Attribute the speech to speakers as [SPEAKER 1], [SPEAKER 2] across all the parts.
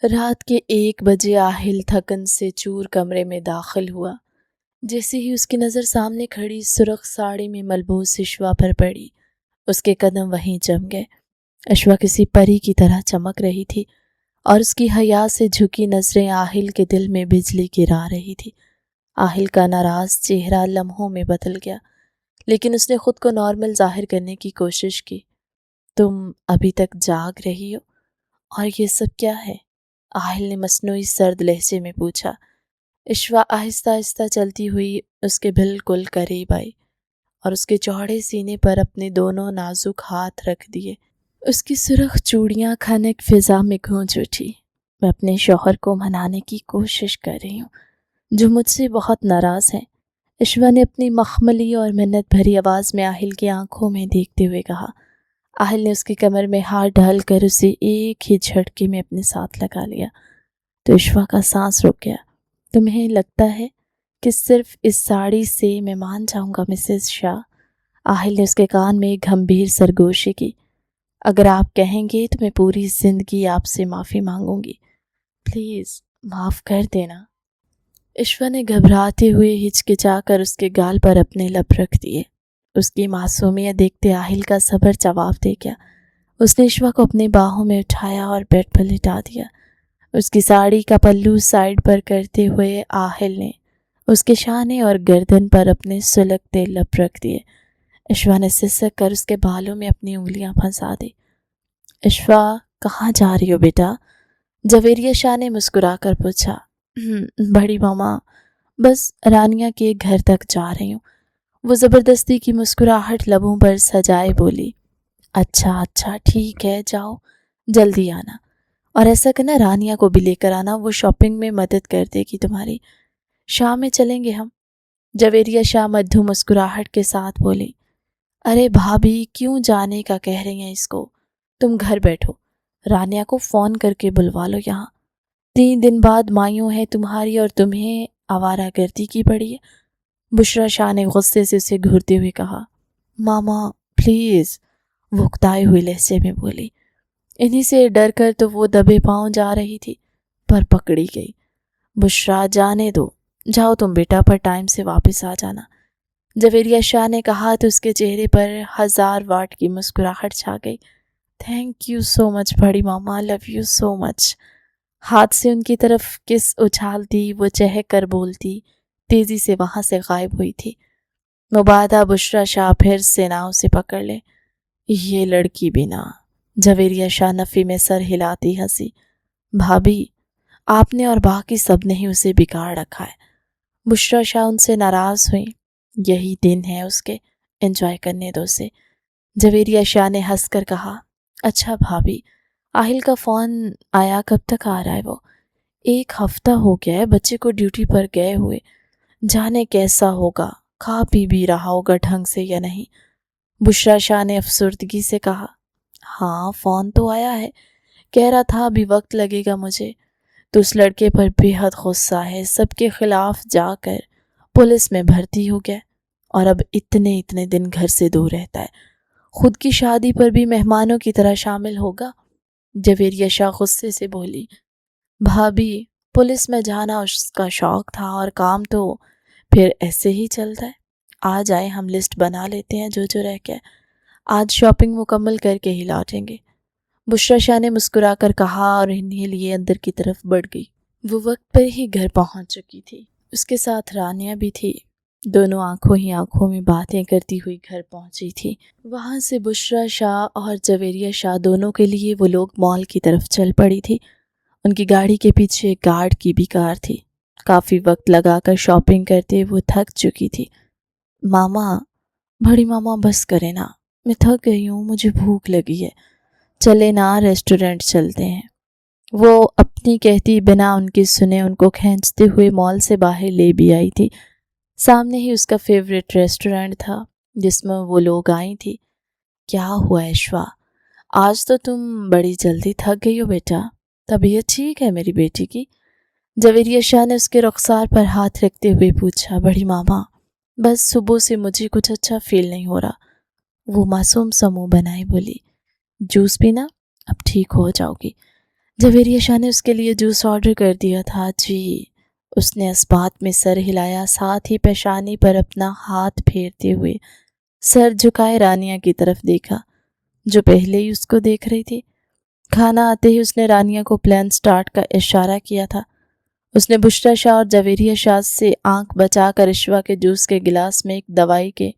[SPEAKER 1] رات کے 1 بجے آہل تھکن سے چور کمرے میں داخل ہوا۔ جیسے ہی اس کی نظر سامنے کھڑی سرخ ساڑی میں ملبوس اشوا پر پڑی، اس کے قدم وہیں جم گئے۔ اشوا کسی پری کی طرح چمک رہی تھی اور اس کی حیا سے جھکی نظریں آہل کے دل میں بجلی گرا رہی تھی۔ آہل کا ناراض چہرہ لمحوں میں بدل گیا، لیکن اس نے خود کو نارمل ظاہر کرنے کی کوشش کی۔ تم ابھی تک جاگ رہی ہو؟ اور یہ سب کیا ہے؟ آہل نے مصنوعی سرد لہجے میں پوچھا۔ اشوا آہستہ آہستہ چلتی ہوئی اس کے بالکل قریب آئی اور اس کے چوڑے سینے پر اپنے دونوں نازک ہاتھ رکھ دیے۔ اس کی سرخ چوڑیاں کھنک فضا میں گونج اٹھی۔ میں اپنے شوہر کو منانے کی کوشش کر رہی ہوں، جو مجھ سے بہت ناراض ہیں، اشوا نے اپنی مخملی اور منت بھری آواز میں آہل کی آنکھوں میں دیکھتے ہوئے کہا۔ آہل نے اس کی کمر میں ہاتھ ڈال کر اسے ایک ہی جھٹکے میں اپنے ساتھ لگا لیا تو اشوا کا سانس رک گیا۔ تمہیں لگتا ہے کہ صرف اس ساڑی سے میں مان جاؤں گا مسز شاہ؟ آہل نے اس کے کان میں ایک گھمبیر سرگوشی کی۔ اگر آپ کہیں گے تو میں پوری زندگی آپ سے معافی مانگوں گی، پلیز معاف کر دینا۔ اشوا نے گھبراتے ہوئے ہچکچا کر اس کے گال پر اپنے لب رکھ دیے۔ اس کی معصومیت دیکھتے آہل کا صبر جواب دے گیا۔ اس نے اشوا کو اپنے باہوں میں اٹھایا اور بیڈ پر لٹا دیا۔ اس کی ساڑی کا پلو سائیڈ پر کرتے ہوئے آہل نے اس کے شانے اور گردن پر اپنے سلگتے لب رکھ دیے۔ اشوا نے سسک کر اس کے بالوں میں اپنی انگلیاں پھنسا دی۔ اشوا، کہاں جا رہی ہو بیٹا؟ جویریہ شاہ نے مسکرا کر پوچھا۔ بڑی ماما، بس رانیہ کے گھر تک جا رہی ہوں، وہ زبردستی کی مسکراہٹ لبوں پر سجائے بولی۔ اچھا ٹھیک ہے، جاؤ، جلدی آنا، اور ایسا کرنا رانیہ کو بھی لے کر آنا، وہ شاپنگ میں مدد کر دے گی تمہاری۔ شام میں چلیں گے ہم، جویریہ شاہ مدھو مسکراہٹ کے ساتھ بولی۔ ارے بھابھی، کیوں جانے کا کہہ رہی ہیں اس کو؟ تم گھر بیٹھو، رانیہ کو فون کر کے بلوا لو یہاں۔ 3 دن بعد مائیوں ہے تمہاری اور تمہیں آوارہ گردی کی پڑی ہے۔ بشرا شاہ نے غصے سے اسے گھورتے ہوئے کہا۔ ماما پلیز، وہ اکتائے ہوئے لہجے میں بولی۔ انہی سے ڈر کر تو وہ دبے پاؤں جا رہی تھی، پر پکڑی گئی۔ بشرا، جانے دو، جاؤ تم بیٹا، پر ٹائم سے واپس آ جانا، جویریہ شاہ نے کہا تو اس کے چہرے پر 1000 واٹ کی مسکراہٹ چھا گئی۔ تھینک یو سو مچ بڑی ماما، لو یو سو مچ۔ ہاتھ سے ان کی طرف کس اچھالتی، وہ چہک کر بولتی تیزی سے وہاں سے غائب ہوئی تھی۔ مبادہ بشرا شاہ پھر سے نہ اسے پکڑ لے۔ یہ لڑکی بھی نہ، جویریہ شاہ نفی میں سر ہلاتی ہنسی۔ بھابھی، آپ نے اور باقی سب نے ہی اسے بگاڑ رکھا ہے۔ بشرا شاہ ان سے ناراض ہوئیں۔ یہی دن ہے اس کے، انجوائے کرنے دو اسے، جویریہ شاہ نے ہنس کر کہا۔ اچھا بھابھی، آہل کا فون آیا، کب تک آ رہا ہے وہ؟ 1 ہفتہ ہو گیا ہے بچے کو ڈیوٹی پر گئے ہوئے، جانے کیسا ہوگا، کھا پی بھی رہا ہوگا ڈھنگ سے یا نہیں، بشرا شاہ نے افسردگی سے کہا۔ ہاں فون تو آیا ہے، کہہ رہا تھا ابھی وقت لگے گا مجھے، تو اس لڑکے پر بے حد غصہ ہے، سب کے خلاف جا کر پولیس میں بھرتی ہو گیا اور اب اتنے دن گھر سے دور رہتا ہے، خود کی شادی پر بھی مہمانوں کی طرح شامل ہوگا، جویریہ شاہ غصے سے بولی۔ بھابھی، پولیس میں جانا اس کا شوق تھا اور کام تو پھر ایسے ہی چلتا ہے، آ جائیں ہم لسٹ بنا لیتے ہیں جو رہ گیا، آج شاپنگ مکمل کر کے ہی لوٹیں گے، بشرا شاہ نے مسکرا کر کہا اور انہیں لیے اندر کی طرف بڑھ گئی۔ وہ وقت پر ہی گھر پہنچ چکی تھی، اس کے ساتھ رانیہ بھی تھی، دونوں آنکھوں ہی آنکھوں میں باتیں کرتی ہوئی گھر پہنچی تھی۔ وہاں سے بشرا شاہ اور جویریہ شاہ دونوں کے لیے وہ لوگ مال کی طرف چل پڑی تھی۔ ان کی گاڑی کے پیچھے گارڈ کی بھی کار تھی۔ کافی وقت لگا کر شاپنگ کرتے وہ تھک چکی تھی۔ ماما، بڑی ماما بس کرے نا، میں تھک گئی ہوں، مجھے بھوک لگی ہے، چلے نا ریسٹورنٹ چلتے ہیں۔ وہ اپنی کہتی بنا ان کی سنے ان کو کھینچتے ہوئے مال سے باہر لے بھی آئی تھی۔ سامنے ہی اس کا فیوریٹ ریسٹورنٹ تھا جس میں وہ لوگ آئی تھی۔ کیا ہوا اشوا، آج تو تم بڑی جلدی تھک گئی ہو بیٹا، طبیعت ٹھیک ہے میری بیٹی کی؟ جویریہ شاہ نے اس کے رخسار پر ہاتھ رکھتے ہوئے پوچھا۔ بڑی ماما، بس صبح سے مجھے کچھ اچھا فیل نہیں ہو رہا، وہ معصوم سا منہ بنائے بولی۔ جوس پینا، اب ٹھیک ہو جاؤ گی، جویریہ شاہ نے اس کے لیے جوس آرڈر کر دیا تھا جی۔ اس نے اس بات میں سر ہلایا، ساتھ ہی پیشانی پر اپنا ہاتھ پھیرتے ہوئے سر جھکائے رانیہ کی طرف دیکھا جو پہلے ہی اس کو دیکھ رہی تھی۔ کھانا آتے ہی اس نے رانیہ کو پلان سٹارٹ کا اشارہ کیا تھا۔ اس نے بشریٰ شاہ اور جویریہ شاہ سے آنکھ بچا کر اشوا کے جوس کے گلاس میں ایک دوائی کے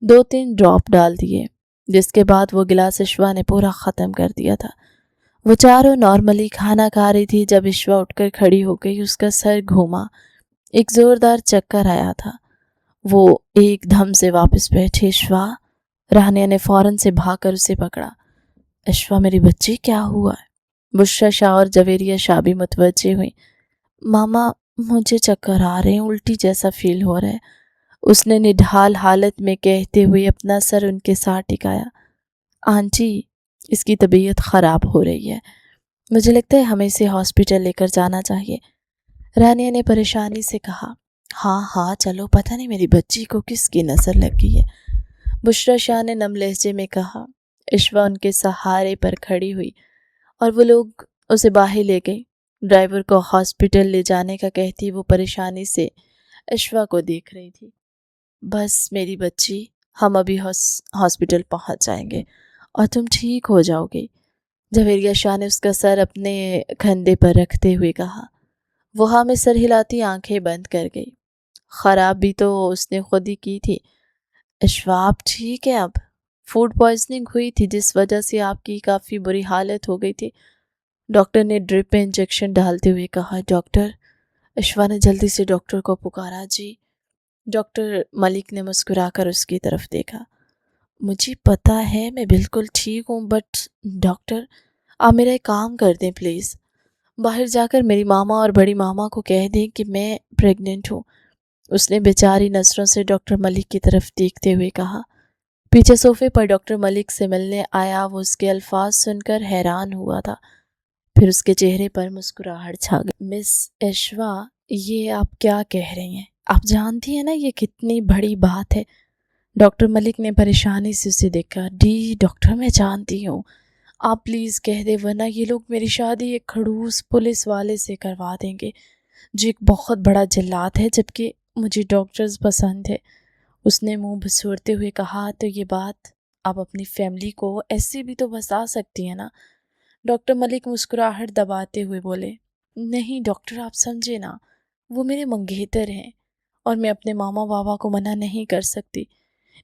[SPEAKER 1] 2-3 ڈراپ ڈال دیے، جس کے بعد وہ گلاس اشوا نے پورا ختم کر دیا تھا۔ وہ چاروں نارملی کھانا کھا رہی تھی جب اشوا اٹھ کر کھڑی ہو گئی۔ اس کا سر گھوما، ایک زوردار چکر آیا تھا۔ وہ ایک دم سے واپس بیٹھی۔ اشوا، رانیہ نے فوراً سے بھاگ کر اسے پکڑا۔ اشوا میری بچی، کیا ہوا ہے؟ بشریٰ شاہ اور جویریہ شاہ بھی متوجہ ہوئی۔ ماما مجھے چکر آ رہے ہیں، الٹی جیسا فیل ہو رہا ہے، اس نے نڈھال حالت میں کہتے ہوئے اپنا سر ان کے ساتھ ٹکایا۔ آنٹی، اس کی طبیعت خراب ہو رہی ہے، مجھے لگتا ہے ہمیں اسے ہاسپٹل لے کر جانا چاہیے، رانیہ نے پریشانی سے کہا۔ ہاں چلو، پتہ نہیں میری بچی کو کس کی نظر لگ گئی ہے، بشریٰ شاہ نے نم لہجے میں کہا۔ اشوا ان کے سہارے پر کھڑی ہوئی اور وہ لوگ اسے باہر لے گئے۔ ڈرائیور کو ہاسپٹل لے جانے کا کہتی وہ پریشانی سے اشوا کو دیکھ رہی تھی۔ بس میری بچی، ہم ابھی ہاسپٹل پہنچ جائیں گے اور تم ٹھیک ہو جاؤ گی، جویریہ شاہ نے اس کا سر اپنے کندھے پر رکھتے ہوئے کہا۔ وہ ہاں میں سر ہلاتی آنکھیں بند کر گئی۔ خراب بھی تو اس نے خود ہی کی تھی۔ اشوا، آپ ٹھیک ہے اب؟ فوڈ پوائزننگ ہوئی تھی جس وجہ سے آپ کی کافی بری حالت ہو گئی تھی، ڈاکٹر نے ڈرپ میں انجیکشن ڈالتے ہوئے کہا۔ ڈاکٹر؟ اشوا نے جلدی سے ڈاکٹر کو پکارا۔ جی؟ ڈاکٹر ملک نے مسکرا کر اس کی طرف دیکھا۔ مجھے پتا ہے میں بالکل ٹھیک ہوں، بٹ ڈاکٹر آپ میرا ایک کام کر دیں پلیز، باہر جا کر میری ماما اور بڑی ماما کو کہہ دیں کہ میں پریگننٹ ہوں، اس نے بیچاری نظروں سے ڈاکٹر ملک کی طرف دیکھتے ہوئے کہا۔ پیچھے صوفے پر ڈاکٹر ملک سے ملنے آیا وہ اس کے الفاظ سن کر حیران ہوا تھا، پھر اس کے چہرے پر مسکراہٹ چھا گئی۔ مس اشوا، یہ آپ کیا کہہ رہی ہیں؟ آپ جانتی ہیں نا یہ کتنی بڑی بات ہے، ڈاکٹر ملک نے پریشانی سے اسے دیکھا۔ ڈاکٹر میں جانتی ہوں، آپ پلیز کہہ دیں ورنہ یہ لوگ میری شادی ایک کھڑوس پولیس والے سے کروا دیں گے جو ایک بہت بڑا جلاد ہے، جبکہ مجھے ڈاکٹرز پسند ہے، اس نے منہ بسورتے ہوئے کہا۔ تو یہ بات آپ اپنی فیملی کو ایسے بھی تو بتا سکتی ہیں نا، ڈاکٹر ملک مسکراہٹ دباتے ہوئے بولے۔ نہیں ڈاکٹر، آپ سمجھے نا، وہ میرے منگیتر ہیں اور میں اپنے ماما بابا کو منع نہیں کر سکتی،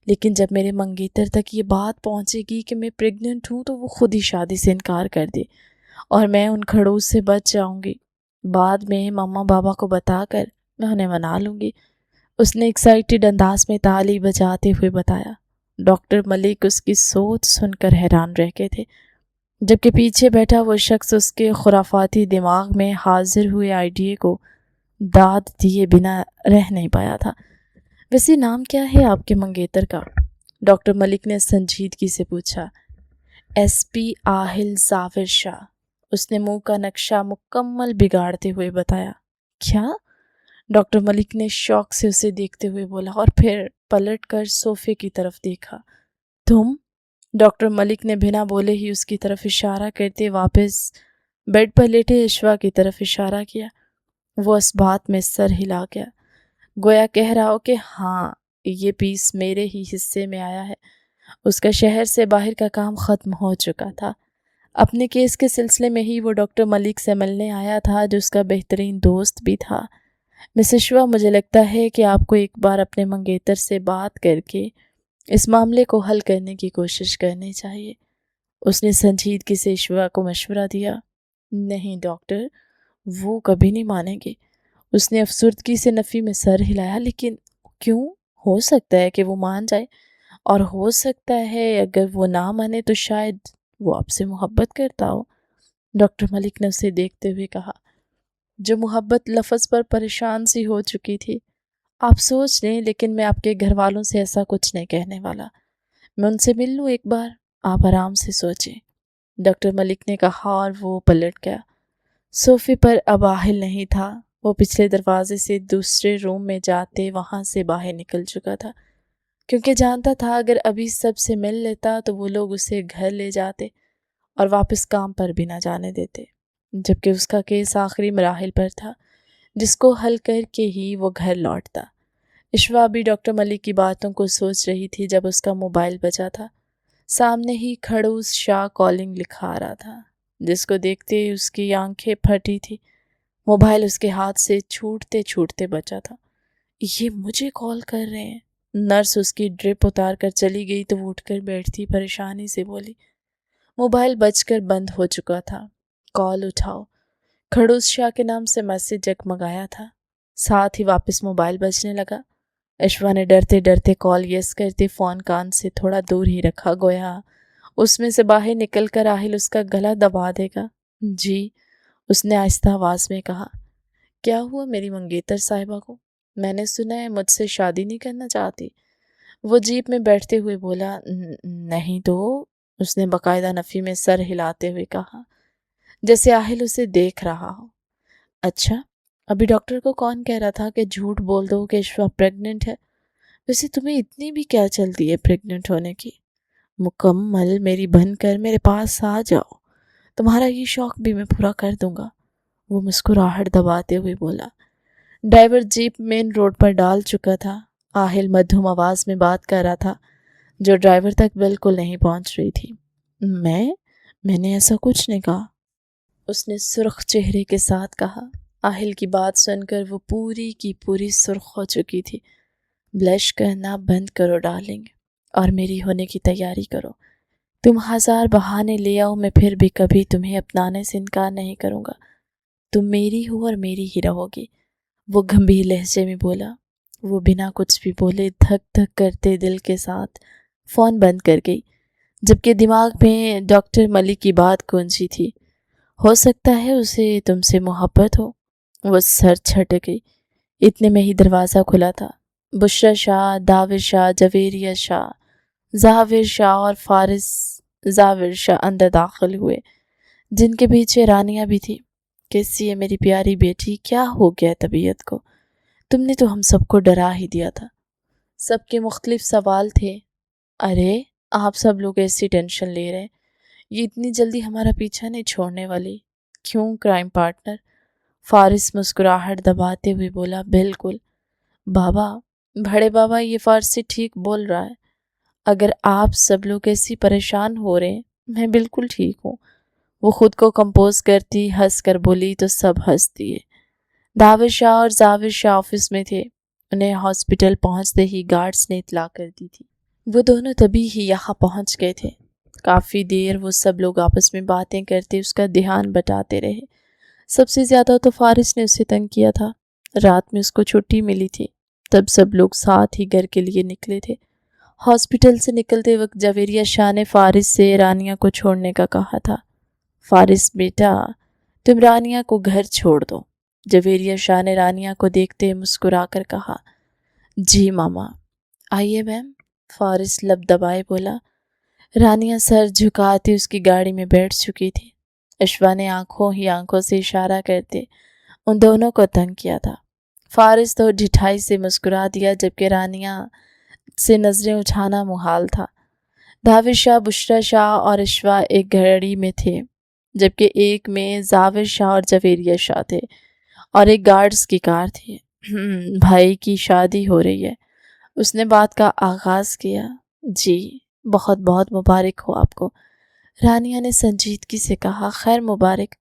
[SPEAKER 1] لیکن جب میرے منگیتر تک یہ بات پہنچے گی کہ میں پریگننٹ ہوں تو وہ خود ہی شادی سے انکار کر دے اور میں ان کھڑوس سے بچ جاؤں گی، بعد میں ماما بابا کو بتا کر میں انہیں منا لوں گی، اس نے ایکسائٹیڈ انداز میں تالی بجاتے ہوئے بتایا۔ ڈاکٹر ملک اس کی سوچ سن کر حیران رہ گئے تھے، جبکہ پیچھے بیٹھا وہ شخص اس کے خرافاتی دماغ میں حاضر ہوئے آئیڈیے کو داد دیے بنا رہ نہیں پایا تھا۔ ویسے نام کیا ہے آپ کے منگیتر کا؟ ڈاکٹر ملک نے سنجیدگی سے پوچھا۔ SP آہل ظافر شاہ، اس نے منہ کا نقشہ مکمل بگاڑتے ہوئے بتایا۔ کیا؟ ڈاکٹر ملک نے شوق سے اسے دیکھتے ہوئے بولا اور پھر پلٹ کر صوفے کی طرف دیکھا۔ تم؟ ڈاکٹر ملک نے بنا بولے ہی اس کی طرف اشارہ کرتے واپس بیڈ پر لیٹے اشوا کی طرف اشارہ کیا۔ وہ اس بات میں سر ہلا گیا، گویا کہہ رہا ہو کہ ہاں یہ پیس میرے ہی حصے میں آیا ہے۔ اس کا شہر سے باہر کا کام ختم ہو چکا تھا۔ اپنے کیس کے سلسلے میں ہی وہ ڈاکٹر ملک سے ملنے آیا تھا جو اس کا بہترین دوست بھی تھا۔ مس اشوا، مجھے لگتا ہے کہ آپ کو ایک بار اپنے منگیتر سے بات کر کے اس معاملے کو حل کرنے کی کوشش کرنی چاہیے، اس نے سنجیدگی سے اشوا کو مشورہ دیا۔ نہیں ڈاکٹر، وہ کبھی نہیں مانیں گے، اس نے افسردگی سے نفی میں سر ہلایا۔ لیکن کیوں؟ ہو سکتا ہے کہ وہ مان جائے، اور ہو سکتا ہے اگر وہ نہ مانے تو شاید وہ آپ سے محبت کرتا ہو، ڈاکٹر ملک نے اسے دیکھتے ہوئے کہا، جو محبت لفظ پر پریشان سی ہو چکی تھی۔ آپ سوچ لیں، لیکن میں آپ کے گھر والوں سے ایسا کچھ نہیں کہنے والا، میں ان سے مل لوں ایک بار، آپ آرام سے سوچیں، ڈاکٹر ملک نے کہا اور وہ پلٹ گیا۔ صوفے پر اب آہل نہیں تھا، وہ پچھلے دروازے سے دوسرے روم میں جاتے وہاں سے باہر نکل چکا تھا، کیونکہ جانتا تھا اگر ابھی سب سے مل لیتا تو وہ لوگ اسے گھر لے جاتے اور واپس کام پر بھی نہ جانے دیتے۔ جبکہ اس کا کیس آخری مراحل پر تھا جس کو حل کر کے ہی وہ گھر لوٹتا۔ اشوا بھی ڈاکٹر ملک کی باتوں کو سوچ رہی تھی جب اس کا موبائل بجا تھا۔ سامنے ہی کھڑوس شاہ کالنگ لکھا رہا تھا، جس کو دیکھتے ہی اس کی آنکھیں پھٹی تھی۔ موبائل اس کے ہاتھ سے چھوٹتے چھوٹتے بچا تھا۔ یہ مجھے کال کر رہے ہیں۔ نرس اس کی ڈرپ اتار کر چلی گئی تو وہ اٹھ کر بیٹھتی پریشانی سے بولی۔ موبائل بج کر بند ہو چکا تھا۔ کال اٹھاؤ۔ کھڑوس شاہ کے نام سے میسج جگمگایا تھا، ساتھ ہی واپس موبائل بجنے لگا۔ اشوا نے ڈرتے ڈرتے کال یس کرتے فون کان سے تھوڑا دور ہی رکھا، گویا اس میں سے باہر نکل کر راہل اس کا گلا دبا دے گا۔ جی، اس نے آہستہ آواز میں کہا۔ کیا ہوا میری منگیتر صاحبہ کو؟ میں نے سنا ہے مجھ سے شادی نہیں کرنا چاہتی۔ وہ جیپ میں بیٹھتے ہوئے بولا۔ نہیں تو، اس نے باقاعدہ نفی میں سر ہلاتے ہوئے کہا، جیسے آہل اسے دیکھ رہا ہو۔ اچھا، ابھی ڈاکٹر کو کون کہہ رہا تھا کہ جھوٹ بول دو کہ اشوا پریگننٹ ہے؟ ویسے تمہیں اتنی بھی کیا چلتی ہے پریگننٹ ہونے کی؟ مکمل میری بن کر میرے پاس آ جاؤ، تمہارا یہ شوق بھی میں پورا کر دوں گا، وہ مسکراہٹ دباتے ہوئے بولا۔ ڈرائیور جیپ مین روڈ پر ڈال چکا تھا۔ آہل مدھم آواز میں بات کر رہا تھا جو ڈرائیور تک بالکل نہیں پہنچ رہی تھی۔ میں نے ایسا کچھ نہیں کہا، اس نے سرخ چہرے کے ساتھ کہا۔ آہل کی بات سن کر وہ پوری کی پوری سرخ ہو چکی تھی۔ بلش کرنا بند کرو ڈارلنگ، اور میری ہونے کی تیاری کرو۔ تم ہزار بہانے لے آؤ، میں پھر بھی کبھی تمہیں اپنانے سے انکار نہیں کروں گا۔ تم میری ہو اور میری ہی رہو گی، وہ گمبھیر لہجے میں بولا۔ وہ بنا کچھ بھی بولے دھک دھک کرتے دل کے ساتھ فون بند کر گئی، جبکہ دماغ میں ڈاکٹر ملک کی بات گونجی تھی۔ ہو سکتا ہے اسے تم سے محبت ہو۔ وہ سر چھٹک گئی۔ اتنے میں ہی دروازہ کھلا تھا۔ بشرا شاہ، داور شاہ، جویریہ شاہ، ظاہر شاہ اور فارس ظاہر شاہ اندر داخل ہوئے، جن کے پیچھے رانیہ بھی تھی۔ کیسی ہے میری پیاری بیٹی؟ کیا ہو گیا طبیعت کو؟ تم نے تو ہم سب کو ڈرا ہی دیا تھا۔ سب کے مختلف سوال تھے۔ ارے آپ سب لوگ ایسی ٹینشن لے رہے ہیں، یہ اتنی جلدی ہمارا پیچھا نہیں چھوڑنے والی، کیوں کرائم پارٹنر؟ فارس مسکراہٹ دباتے ہوئے بولا۔ بالکل بابا، بڑے بابا، یہ فارسی ٹھیک بول رہا ہے۔ اگر آپ سب لوگ ایسی پریشان ہو رہے ہیں، میں بالکل ٹھیک ہوں، وہ خود کو کمپوز کرتی ہنس کر بولی تو سب ہنس دیے۔ داور شاہ اور ظاہر شاہ آفس میں تھے۔ انہیں ہاسپٹل پہنچتے ہی گارڈز نے اطلاع کر دی تھی۔ وہ دونوں تبھی ہی یہاں پہنچ گئے تھے۔ کافی دیر وہ سب لوگ آپس میں باتیں کرتے اس کا دھیان بٹاتے رہے۔ سب سے زیادہ تو فارس نے اسے تنگ کیا تھا۔ رات میں اس کو چھٹی ملی تھی، تب سب لوگ ساتھ ہی گھر کے لیے نکلے تھے۔ ہاسپٹل سے نکلتے وقت جویریہ شاہ نے فارس سے رانیہ کو چھوڑنے کا کہا تھا۔ فارس بیٹا، تم رانیہ کو گھر چھوڑ دو، جویریہ شاہ نے رانیہ کو دیکھتے مسکرا کر کہا۔ جی ماما۔ آئیے میم، فارس لب دبائے بولا۔ رانیہ سر جھکاتی اس کی گاڑی میں بیٹھ چکی تھی۔ اشوا نے آنکھوں ہی آنکھوں سے اشارہ کرتے ان دونوں کو تنگ کیا تھا۔ فارس تو ڈھٹائی سے مسکرا دیا، جبکہ رانیہ سے نظریں اٹھانا محال تھا۔ داور شاہ، بشرا شاہ اور اشوا ایک گاڑی میں تھے، جبکہ ایک میں ظاہر شاہ اور جویریہ شاہ تھے، اور ایک گارڈز کی کار تھی۔ بھائی کی شادی ہو رہی ہے، اس نے بات کا آغاز کیا۔ جی، بہت بہت مبارک ہو آپ کو، رانیہ نے سنجیدگی سے کہا۔ خیر مبارک،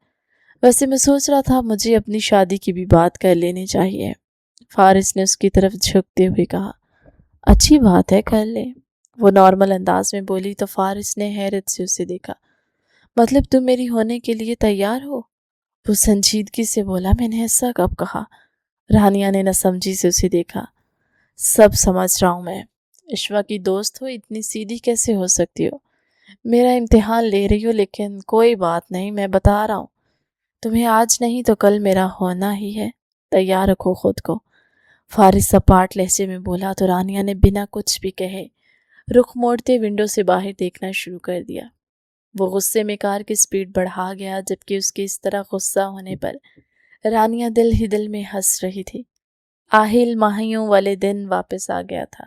[SPEAKER 1] ویسے میں سوچ رہا تھا مجھے اپنی شادی کی بھی بات کر لینی چاہیے، فارس نے اس کی طرف جھکتے ہوئے کہا۔ اچھی بات ہے، کر لیں، وہ نارمل انداز میں بولی تو فارس نے حیرت سے اسے دیکھا۔ مطلب تم میری ہونے کے لیے تیار ہو؟ وہ سنجیدگی سے بولا۔ میں نے ایسا کب کہا؟ رانیہ نے ناسمجھی سے اسے دیکھا۔ سب سمجھ رہا ہوں میں، اشوا کی دوست ہو، اتنی سیدھی کیسے ہو سکتی ہو؟ میرا امتحان لے رہی ہو، لیکن کوئی بات نہیں، میں بتا رہا ہوں، تمہیں آج نہیں تو کل میرا ہونا ہی ہے، تیار رکھو خود کو، فارس سپاٹ لہجے میں بولا تو رانیہ نے بنا کچھ بھی کہے رخ موڑتے ونڈو سے باہر دیکھنا شروع کر دیا۔ وہ غصے میں کار کی سپیڈ بڑھا گیا، جبکہ اس کے اس طرح غصہ ہونے پر رانیہ دل ہی دل میں ہنس رہی تھی۔ آہل ماہیوں والے دن واپس آ گیا تھا۔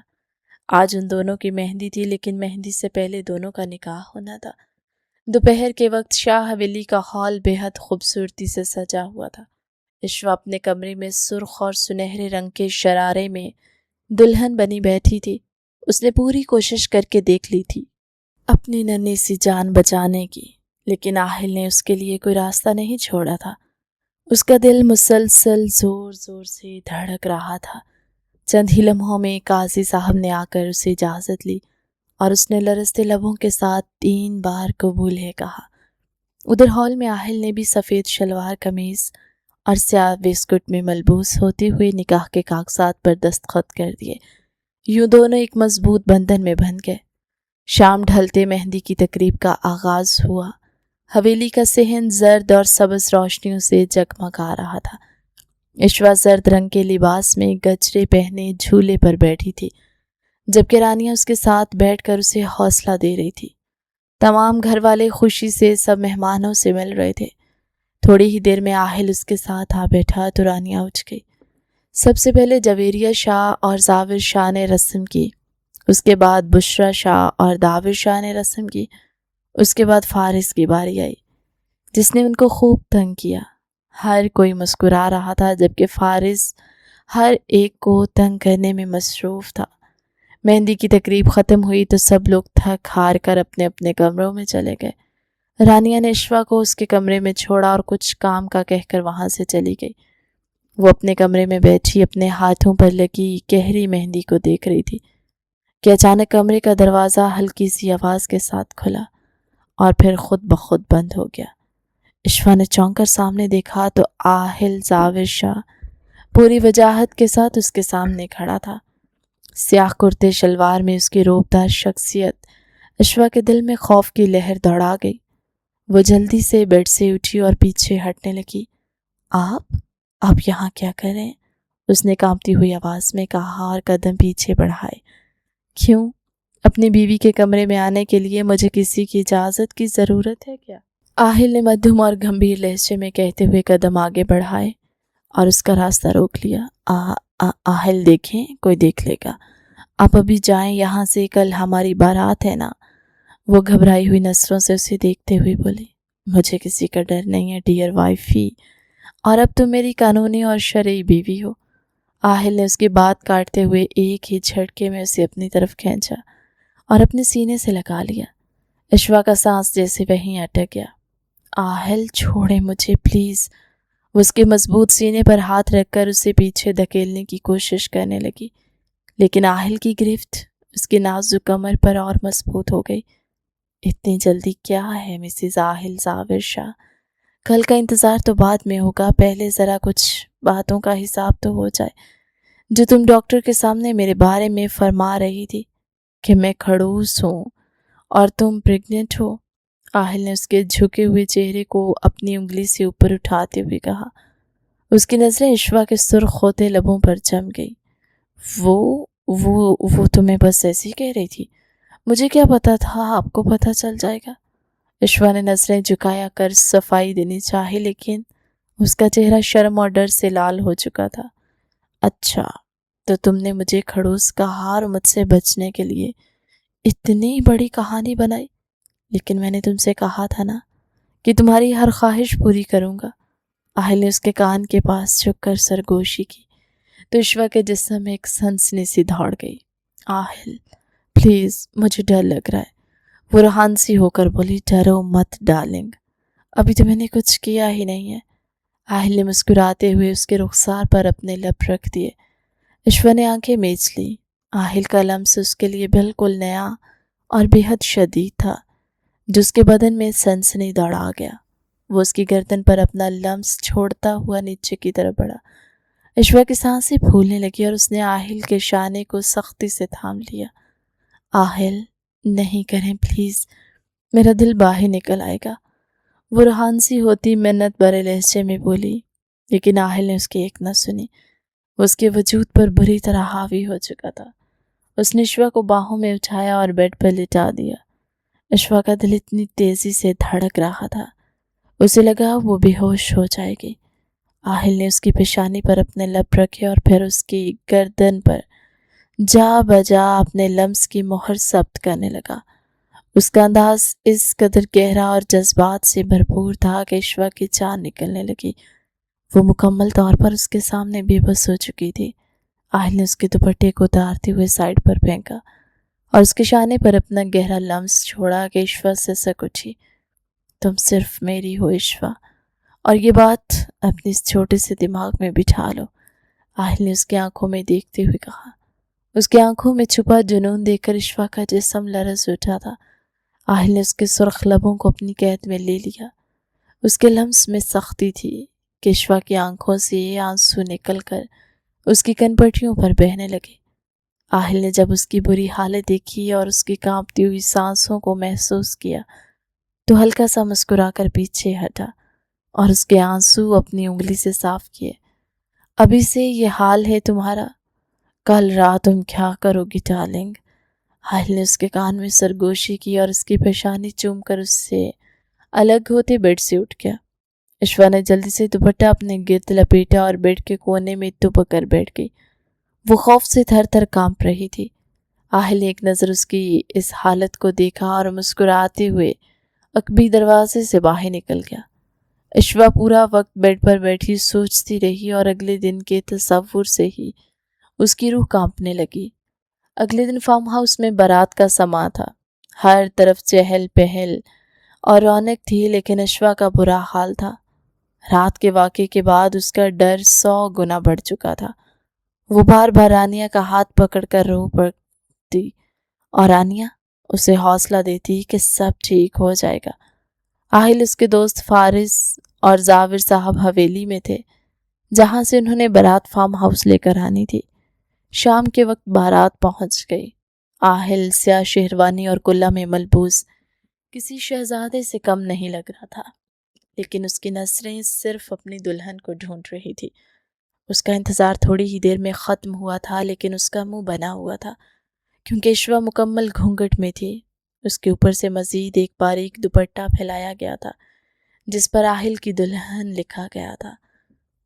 [SPEAKER 1] آج ان دونوں کی مہندی تھی، لیکن مہندی سے پہلے دونوں کا نکاح ہونا تھا۔ دوپہر کے وقت شاہ حویلی کا ہال بے حد خوبصورتی سے سجا ہوا تھا۔ اشوا اپنے کمرے میں سرخ اور سنہرے رنگ کے شرارے میں دلہن بنی بیٹھی تھی۔ اس نے پوری کوشش کر کے دیکھ لی تھی اپنی ننھی سی جان بچانے کی، لیکن آہل نے اس کے لیے کوئی راستہ نہیں چھوڑا تھا۔ اس کا دل مسلسل زور زور سے دھڑک رہا تھا۔ چند ہی لمحوں میں قاضی صاحب نے آ کر اسے اجازت لی اور اس نے لرزتے لبوں کے ساتھ 3 بار قبول ہے کہا۔ ادھر ہال میں آہل نے بھی سفید شلوار قمیض اور سیاہ ویسکٹ میں ملبوس ہوتے ہوئے نکاح کے کاغذات پر دستخط کر دیے۔ یوں دونوں ایک مضبوط بندھن میں بندھ گئے۔ شام ڈھلتے مہندی کی تقریب کا آغاز ہوا۔ حویلی کا صحن زرد اور سبز روشنیوں سے جگمگا رہا تھا۔ اشوا زرد رنگ کے لباس میں گجرے پہنے جھولے پر بیٹھی تھی، جبکہ رانیہ اس کے ساتھ بیٹھ کر اسے حوصلہ دے رہی تھی۔ تمام گھر والے خوشی سے سب مہمانوں سے مل رہے تھے۔ تھوڑی ہی دیر میں آہل اس کے ساتھ آ بیٹھا تو رانیہ اٹھ گئی۔ سب سے پہلے جویریہ شاہ اور زاور شاہ نے رسم کی، اس کے بعد بشرا شاہ اور داور شاہ نے رسم کی، اس کے بعد فارس کی باری آئی، جس نے ان کو خوب تنگ کیا۔ ہر کوئی مسکرا رہا تھا، جبکہ فارس ہر ایک کو تنگ کرنے میں مصروف تھا۔ مہندی کی تقریب ختم ہوئی تو سب لوگ تھک ہار کر اپنے اپنے کمروں میں چلے گئے۔ رانیہ نے اشوا کو اس کے کمرے میں چھوڑا اور کچھ کام کا کہہ کر وہاں سے چلی گئی۔ وہ اپنے کمرے میں بیٹھی اپنے ہاتھوں پر لگی گہری مہندی کو دیکھ رہی تھی کہ اچانک کمرے کا دروازہ ہلکی سی آواز کے ساتھ کھلا اور پھر خود بخود بند ہو گیا۔ اشوا نے چونک کر سامنے دیکھا تو آہل زاور شاہ پوری وجاہت کے ساتھ اس کے سامنے کھڑا تھا۔ سیاہ کرتے شلوار میں اس کی روبدار شخصیت اشوا کے دل میں خوف کی لہر دوڑا گئی۔ وہ جلدی سے بیڈ سے اٹھی اور پیچھے ہٹنے لگی۔ آپ یہاں کیا کر رہے ہیں؟ اس نے کانپتی ہوئی آواز میں کہا اور قدم پیچھے بڑھائے۔ کیوں؟ اپنی بیوی کے کمرے میں آنے کے لیے مجھے کسی کی اجازت کی ضرورت ہے کیا؟ آہل نے مدھم اور گمبھیر لہجے میں کہتے ہوئے قدم آگے بڑھائے اور اس کا راستہ روک لیا۔ آہل دیکھیں، کوئی دیکھ لے گا، آپ ابھی جائیں یہاں سے، کل ہماری بارات ہے نا۔ وہ گھبرائی ہوئی نظروں سے اسے دیکھتے ہوئے بولی، مجھے کسی کا ڈر نہیں ہے ڈیئر وائفی، اور اب تم میری قانونی اور شرعی بیوی ہو۔ آہل نے اس کی بات کاٹتے ہوئے ایک ہی جھٹکے میں اسے اپنی طرف کھینچا اور اپنے سینے سے لگا لیا۔ اشوا کا سانس جیسے وہیں اٹک گیا۔ آہل چھوڑیں مجھے پلیز۔ وہ اس کے مضبوط سینے پر ہاتھ رکھ کر اسے پیچھے دھکیلنے کی کوشش کرنے لگی، لیکن آہل کی گرفت اس کی نازک کمر پر اور مضبوط ہو گئی۔ اتنی جلدی کیا ہے مسز آہل زاور شاہ؟ کل کا انتظار تو بعد میں ہوگا، پہلے ذرا کچھ باتوں کا حساب تو ہو جائے۔ جو تم ڈاکٹر کے سامنے میرے بارے میں فرما رہی تھی کہ میں کھڑوس ہوں اور تم پریگننٹ ہو۔ آہل نے اس کے جھکے ہوئے چہرے کو اپنی انگلی سے اوپر اٹھاتے ہوئے کہا۔ اس کی نظریں اشوا کے سرخ ہوتے لبوں پر جم گئی۔ وہ تمہیں بس ایسی کہہ رہی تھی؟ مجھے کیا پتا تھا آپ کو پتہ چل جائے گا؟ اشوا نے نظریں جھکایا کر صفائی دینی چاہی، لیکن اس کا چہرہ شرم اور ڈر سے لال ہو چکا تھا۔ اچھا، تو تم نے مجھے کھڑوس کہا اور مجھ سے بچنے کے لیے اتنی بڑی کہانی بنائی، لیکن میں نے تم سے کہا تھا نا کہ تمہاری ہر خواہش پوری کروں گا۔ آہل نے اس کے کان کے پاس جھک کر سرگوشی کی تو اشوا کے جسم میں ایک سنسنی سی دوڑ گئی۔ آہل پلیز، مجھے ڈر لگ رہا ہے۔ وہ روحان سی ہو کر بولی، ڈرو مت ڈارلنگ، ابھی تو میں نے کچھ کیا ہی نہیں ہے۔ آہل نے مسکراتے ہوئے اس کے رخسار پر اپنے لب رکھ دیے۔ اشوا نے آنکھیں میچ لی۔ آہل کا لمس اس کے لیے بالکل نیا اور بے حد شدید تھا، جو اس کے بدن میں سنسنی دوڑا گیا۔ وہ اس کی گردن پر اپنا لمس چھوڑتا ہوا نیچے کی طرف بڑھا۔ اشوا کی سانسیں پھولنے لگی اور اس نے آہل کے شانے کو سختی سے تھام لیا۔ آہل نہیں کریں پلیز، میرا دل باہر نکل آئے گا، وہ روحان سی ہوتی منت بھرے لہجے میں بولی، لیکن آہل نے اس کی ایک نہ سنی۔ وہ اس کے وجود پر بری طرح حاوی ہو چکا تھا۔ اس نے اشوا کو باہوں میں اٹھایا اور بیڈ پر لٹا دیا۔ اشوا کا دل اتنی تیزی سے دھڑک رہا تھا، اسے لگا وہ بے ہوش ہو جائے گی۔ آہل نے اس کی پیشانی پر اپنے لب رکھے اور پھر اس کی گردن پر جا بجا اپنے لمس کی مہر ثبت کرنے لگا۔ اس کا انداز اس قدر گہرا اور جذبات سے بھرپور تھا کہ اشوا کی جان نکلنے لگی۔ وہ مکمل طور پر اس کے سامنے بے بس ہو چکی تھی۔ آہل نے اس کے دوپٹے کو اتارتے ہوئے سائڈ پر پھینکا اور اس کے شانے پر اپنا گہرا لمس چھوڑا کہ اشوا سسک اٹھی۔ تم صرف میری ہو اشوا، اور یہ بات اپنے اس چھوٹے سے دماغ میں بٹھا لو، آہل نے اس کی آنکھوں میں دیکھتے ہوئے کہا۔ اس کی آنکھوں میں چھپا جنون دیکھ کر اشوا کا جسم لرز اٹھا تھا۔ آہل نے اس کے سرخ لبوں کو اپنی قید میں لے لیا۔ اس کے لمس میں سختی تھی کہ اشوا کی آنکھوں سے آنسو نکل کر اس کی کن پٹیوں پر بہنے لگے۔ آہل نے جب اس کی بری حالت دیکھی اور اس کی کانپتی ہوئی سانسوں کو محسوس کیا تو ہلکا سا مسکرا کر پیچھے ہٹا اور اس کے آنسو اپنی انگلی سے صاف کیے۔ ابھی سے یہ حال ہے تمہارا، کل رات تم کیا کرو گی ڈارلنگ؟ آہل نے اس کے کان میں سرگوشی کی اور اس کی پیشانی چوم کر اس سے الگ ہوتے بیڈ سے اٹھ گیا۔ اشوا نے جلدی سے دوپٹہ اپنے گرد لپیٹا اور بیڈ کے کونے میں دبک کر بیٹھ گئی۔ وہ خوف سے تھر تھر کانپ رہی تھی۔ آہل نے ایک نظر اس کی اس حالت کو دیکھا اور مسکراتے ہوئے عقبی دروازے سے باہر نکل گیا۔ اشوا پورا وقت بیڈ پر بیٹھی سوچتی رہی اور اگلے دن کے تصور سے ہی اس کی روح کانپنے لگی۔ اگلے دن فارم ہاؤس میں بارات کا سماں تھا۔ ہر طرف چہل پہل اور رونق تھی، لیکن اشوا کا برا حال تھا۔ رات کے واقعے کے بعد اس کا ڈر 100 گنا بڑھ چکا تھا۔ وہ بار بار رانیہ کا ہاتھ پکڑ کر رو پڑتی اور رانیہ اسے حوصلہ دیتی کہ سب ٹھیک ہو جائے گا۔ آہل اس کے دوست فارس اور زاور صاحب حویلی میں تھے، جہاں سے انہوں نے بارات فارم ہاؤس لے کر آنی تھی۔ شام کے وقت بارات پہنچ گئی۔ آہل سیاہ شہروانی اور کلہ میں ملبوس کسی شہزادے سے کم نہیں لگ رہا تھا، لیکن اس کی نظریں صرف اپنی دلہن کو ڈھونڈ رہی تھی۔ اس کا انتظار تھوڑی ہی دیر میں ختم ہوا تھا، لیکن اس کا منہ بنا ہوا تھا کیونکہ اشوا مکمل گھونگھٹ میں تھی۔ اس کے اوپر سے مزید ایک باریک دوپٹہ پھیلایا گیا تھا جس پر آہل کی دلہن لکھا گیا تھا۔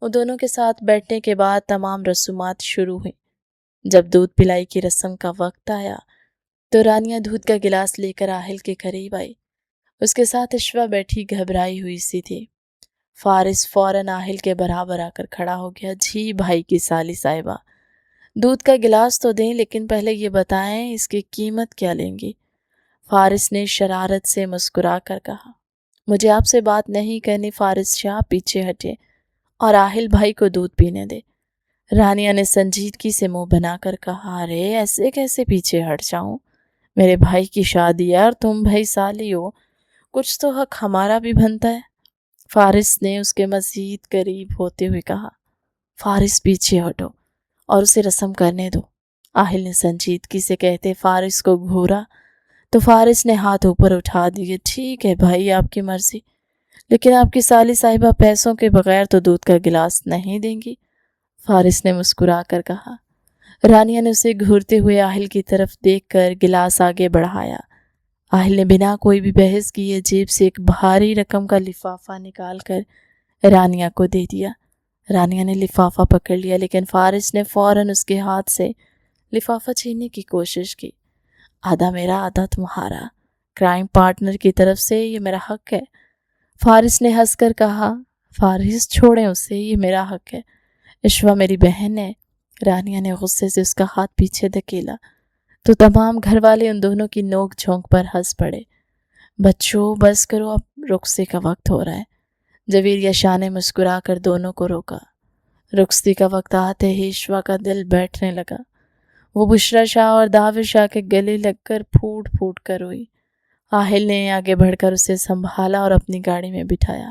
[SPEAKER 1] وہ دونوں کے ساتھ بیٹھنے کے بعد تمام رسومات شروع ہوئیں۔ جب دودھ پلائی کی رسم کا وقت آیا تو رانیہ دودھ کا گلاس لے کر آہل کے قریب آئی۔ اس کے ساتھ اشوا بیٹھی گھبرائی ہوئی سی تھی۔ فارس فوراً آہل کے برابر آ کر کھڑا ہو گیا۔ جی بھائی کی سالی صاحبہ، دودھ کا گلاس تو دیں، لیکن پہلے یہ بتائیں اس کی قیمت کیا لیں گی؟ فارس نے شرارت سے مسکرا کر کہا۔ مجھے آپ سے بات نہیں کرنی فارس شاہ، پیچھے ہٹے اور آہل بھائی کو دودھ پینے دے۔ رانیہ نے سنجیدگی سے منہ بنا کر کہا، ارے ایسے کیسے پیچھے ہٹ جاؤں؟ میرے بھائی کی شادی ہے اور تم بھائی سالی ہو، کچھ تو حق ہمارا بھی بنتا ہے۔ فارس نے اس کے مزید قریب ہوتے ہوئے کہا۔ فارس پیچھے ہٹو اور اسے رسم کرنے دو، آہل نے سنجیدگی سے کہتے فارس کو گھورا تو فارس نے ہاتھ اوپر اٹھا دیے۔ ٹھیک ہے بھائی، آپ کی مرضی، لیکن آپ کی سالی صاحبہ پیسوں کے بغیر تو دودھ کا گلاس نہیں دیں گی، فارس نے مسکرا کر کہا۔ رانیہ نے اسے گھورتے ہوئے آہل کی طرف دیکھ کر گلاس آگے بڑھایا۔ آہل نے بنا کوئی بھی بحث کیے جیب سے ایک بھاری رقم کا لفافہ نکال کر رانیہ کو دے دیا۔ رانیہ نے لفافہ پکڑ لیا، لیکن فارس نے فوراً اس کے ہاتھ سے لفافہ چھیننے کی کوشش کی۔ آدھا میرا آدھا تمہارا، کرائم پارٹنر کی طرف سے یہ میرا حق ہے، فارس نے ہنس کر کہا۔ فارس چھوڑیں اسے، یہ میرا حق ہے، اشوا میری بہن ہے۔ رانیہ نے غصے سے اس کا ہاتھ پیچھے دھکیلا تو تمام گھر والے ان دونوں کی نوک جھونک پر ہنس پڑے۔ بچوں بس کرو، اب رخصتی کا وقت ہو رہا ہے۔ جویریہ شاہ نے مسکرا کر دونوں کو روکا۔ رخصتی کا وقت آتے ہی اشوا کا دل بیٹھنے لگا۔ وہ بشرا شاہ اور داور شاہ کے گلے لگ کر پھوٹ پھوٹ کر روئی۔ آہل نے آگے بڑھ کر اسے سنبھالا اور اپنی گاڑی میں بٹھایا۔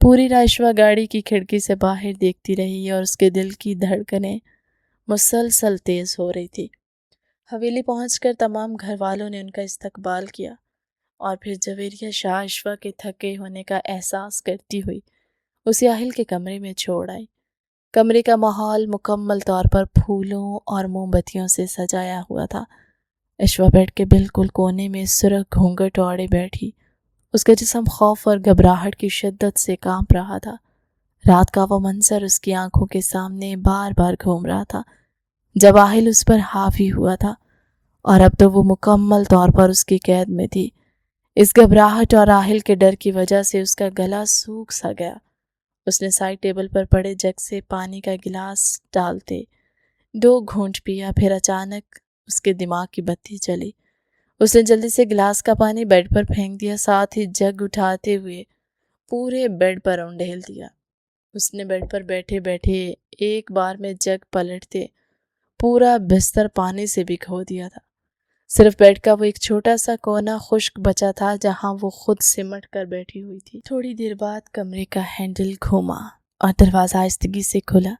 [SPEAKER 1] پوری رات اشوا گاڑی کی کھڑکی سے باہر دیکھتی رہی اور اس کے دل کی دھڑکنیں مسلسل تیز ہو رہی تھی۔ حویلی پہنچ کر تمام گھر والوں نے ان کا استقبال کیا اور پھر جویریہ شاہ اشوا کے تھکے ہونے کا احساس کرتی ہوئی اسے آہل کے کمرے میں چھوڑ آئی۔ کمرے کا ماحول مکمل طور پر پھولوں اور موم بتیوں سے سجایا ہوا تھا۔ اشوا بیڈ کے بالکل کونے میں سرخ گھونگھٹ اوڑھے بیٹھی، اس کا جسم خوف اور گھبراہٹ کی شدت سے کانپ رہا تھا۔ رات کا وہ منظر اس کی آنکھوں کے سامنے بار بار گھوم رہا تھا۔ جب آہل اس پر حاوی ہوا تھا اور اب تو وہ مکمل طور پر اس کی قید میں تھی۔ اس گھبراہٹ اور راحل کے ڈر کی وجہ سے اس کا گلا سوکھ سا گیا۔ اس نے سائڈ ٹیبل پر پڑے جگ سے پانی کا گلاس ڈالتے 2 گھونٹ پیا، پھر اچانک اس کے دماغ کی بتی جلی۔ اس نے جلدی سے گلاس کا پانی بیڈ پر پھینک دیا، ساتھ ہی جگ اٹھاتے ہوئے پورے بیڈ پر انڈیل دیا۔ اس نے بیڈ پر بیٹھے بیٹھے ایک بار میں جگ پلٹتے پورا بستر پانی سے بھگو دیا تھا۔ صرف بیڈ کا وہ ایک چھوٹا سا کونا خشک بچا تھا جہاں وہ خود سمٹ کر بیٹھی ہوئی تھی۔ تھوڑی دیر بعد کمرے کا ہینڈل گھوما اور دروازہ آہستگی سے کھلا۔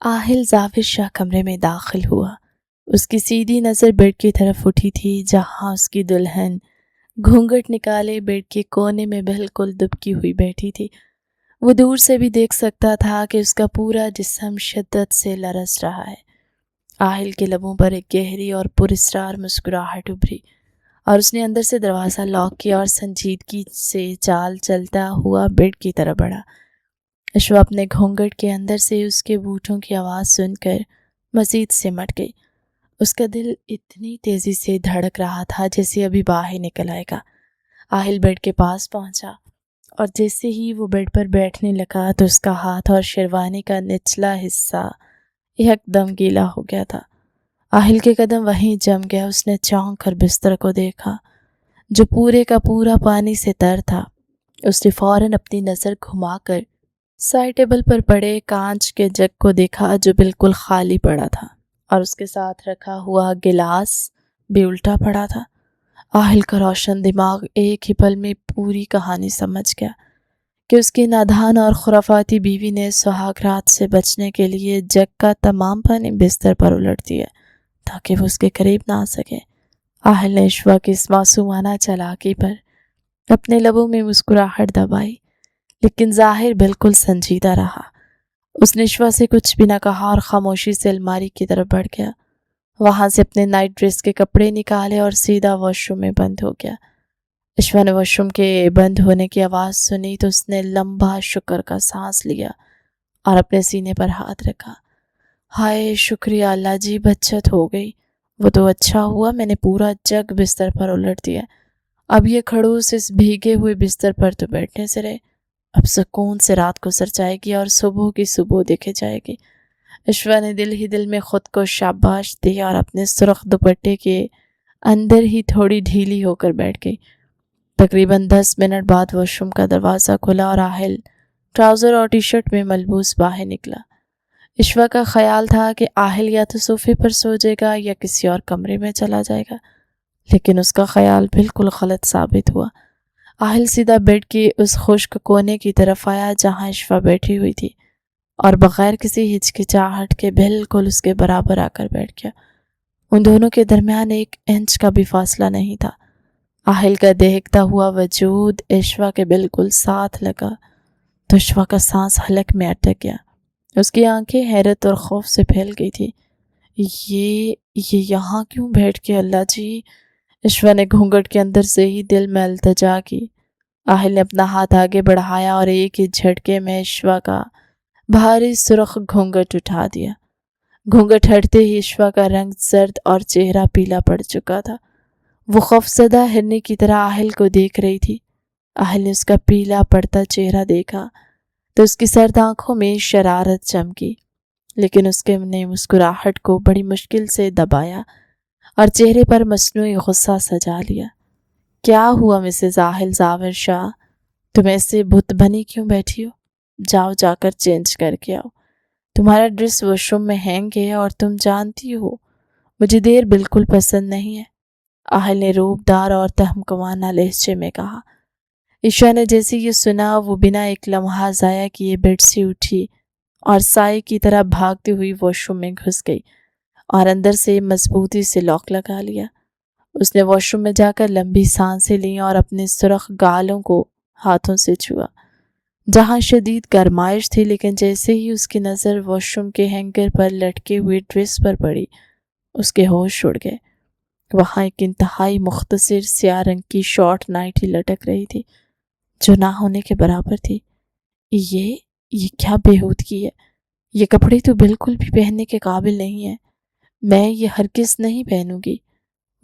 [SPEAKER 1] آہل ظافر شاہ کمرے میں داخل ہوا۔ اس کی سیدھی نظر بیڈ کی طرف اٹھی تھی جہاں اس کی دلہن گھونگھٹ نکالے بیڈ کے کونے میں بالکل دبکی ہوئی بیٹھی تھی۔ وہ دور سے بھی دیکھ سکتا تھا کہ اس کا پورا جسم شدت سے لرز رہا ہے۔ آہل کے لبوں پر ایک گہری اور پراسرار مسکراہٹ ابھری اور اس نے اندر سے دروازہ لاک کیا اور سنجیدگی سے چال چلتا ہوا بیڈ کی طرف بڑھا۔ اشوا اپنے گھونگھٹ کے اندر سے اس کے بوٹوں کی آواز سن کر مزید سمٹ گئی۔ اس کا دل اتنی تیزی سے دھڑک رہا تھا جیسے ابھی باہر نکل آئے گا۔ آہل بیڈ کے پاس پہنچا اور جیسے ہی وہ بیڈ پر بیٹھنے لگا تو اس کا ہاتھ اور شیروانی کا نچلا حصہ یک دم گیلا ہو گیا تھا۔ آہل کے قدم وہیں جم گیا۔ اس نے چونک کر بستر کو دیکھا جو پورے کا پورا پانی سے تر تھا۔ اس نے فوراً اپنی نظر گھما کر سائڈ ٹیبل پر پڑے کانچ کے جگ کو دیکھا جو بالکل خالی پڑا تھا اور اس کے ساتھ رکھا ہوا گلاس بھی الٹا پڑا تھا۔ آہل کا روشن دماغ ایک ہی پل میں پوری کہانی سمجھ گیا کہ اس کی نادان اور خرافاتی بیوی نے سہاگ رات سے بچنے کے لیے جگ کا تمام پانی بستر پر الٹ دیا تاکہ وہ اس کے قریب نہ آ سکے۔ آہل نے اشوا کی اس معصومانہ چالاکی پر اپنے لبوں میں مسکراہٹ دبائی، لیکن ظاہر بالکل سنجیدہ رہا۔ اس نے اشوا سے کچھ بھی نہ کہا اور خاموشی سے الماری کی طرف بڑھ گیا۔ وہاں سے اپنے نائٹ ڈریس کے کپڑے نکالے اور سیدھا واش روم میں بند ہو گیا۔ اشوا نے واش روم کے بند ہونے کی آواز سنی تو اس نے لمبا شکر کا سانس لیا اور اپنے سینے پر ہاتھ رکھا۔ ہائے شکریہ اللہ جی، بچت ہو گئی۔ وہ تو اچھا ہوا میں نے پورا جگ بستر پر الٹ دیا۔ اب یہ کھڑوس اس بھیگے ہوئے بستر پر تو بیٹھنے سے رہے۔ اب سکون سے رات کو سر جائے گی اور صبح کی صبح دیکھے جائے گی۔ اشوا نے دل ہی دل میں خود کو شاباش دی اور اپنے سرخ دوپٹے کے اندر ہی تھوڑی ڈھیلی ہو کر بیٹھ گئی۔ تقریباً 10 منٹ بعد واش روم کا دروازہ کھلا اور آہل ٹراؤزر اور ٹی شرٹ میں ملبوس باہر نکلا۔ اشوا کا خیال تھا کہ آہل یا تو صوفے پر سو جائے گا یا کسی اور کمرے میں چلا جائے گا، لیکن اس کا خیال بالکل غلط ثابت ہوا۔ آہل سیدھا بیڈ کے اس خشک کونے کی طرف آیا جہاں اشوا بیٹھی ہوئی تھی اور بغیر کسی ہچکچاہٹ کے بالکل اس کے برابر آ کر بیٹھ گیا۔ ان دونوں کے درمیان 1 انچ کا بھی فاصلہ نہیں تھا۔ آہل کا دہکتا ہوا وجود اشوا کے بالکل ساتھ لگا تو اشوا کا سانس حلق میں اٹک گیا۔ اس کی آنکھیں حیرت اور خوف سے پھیل گئی تھی۔ یہ یہاں کیوں بیٹھ کے اللہ جی؟ اشوا نے گھونگھٹ کے اندر سے ہی دل میں التجا کی۔ آہل نے اپنا ہاتھ آگے بڑھایا اور ایک ہی جھٹکے میں اشوا کا بھاری سرخ گھونگھٹ اٹھا دیا۔ گھونگھٹ ہٹتے ہی اشوا کا رنگ زرد اور چہرہ پیلا پڑ چکا تھا۔ وہ خوفزدہ ہرنی کی طرح آہل کو دیکھ رہی تھی۔ آہل نے اس کا پیلا پڑتا چہرہ دیکھا تو اس کی سرد آنکھوں میں شرارت چمکی، لیکن اس کے نے مسکراہٹ کو بڑی مشکل سے دبایا اور چہرے پر مصنوعی غصہ سجا لیا۔ کیا ہوا مسز آہل ظافر شاہ؟ تم ایسے بت بنی کیوں بیٹھی ہو؟ جاؤ جا کر چینج کر کے آؤ۔ تمہارا ڈریس واش روم میں ہینگ ہے اور تم جانتی ہو مجھے دیر بالکل پسند نہیں ہے، آہل نے روبدار اور تہمکوانہ لہجے میں کہا۔ عشا نے جیسے یہ سنا وہ بنا ایک لمحہ ضائع کیے بیڈ سے اٹھی اور سائے کی طرح بھاگتی ہوئی واش روم میں گھس گئی اور اندر سے مضبوطی سے لاک لگا لیا۔ اس نے واش روم میں جا کر لمبی سانسیں لیں اور اپنے سرخ گالوں کو ہاتھوں سے چھوا جہاں شدید گرمائش تھی، لیکن جیسے ہی اس کی نظر واش روم کے ہینگر پر لٹکے ہوئے ڈریس پر پڑی اس کے ہوش اڑ گئے۔ وہاں ایک انتہائی مختصر سیاہ رنگ کی شارٹ نائٹی لٹک رہی تھی جو نہ ہونے کے برابر تھی۔ یہ کیا بےہودگی ہے؟ یہ کپڑے تو بالکل بھی پہننے کے قابل نہیں ہیں، میں یہ ہرگز نہیں پہنوں گی۔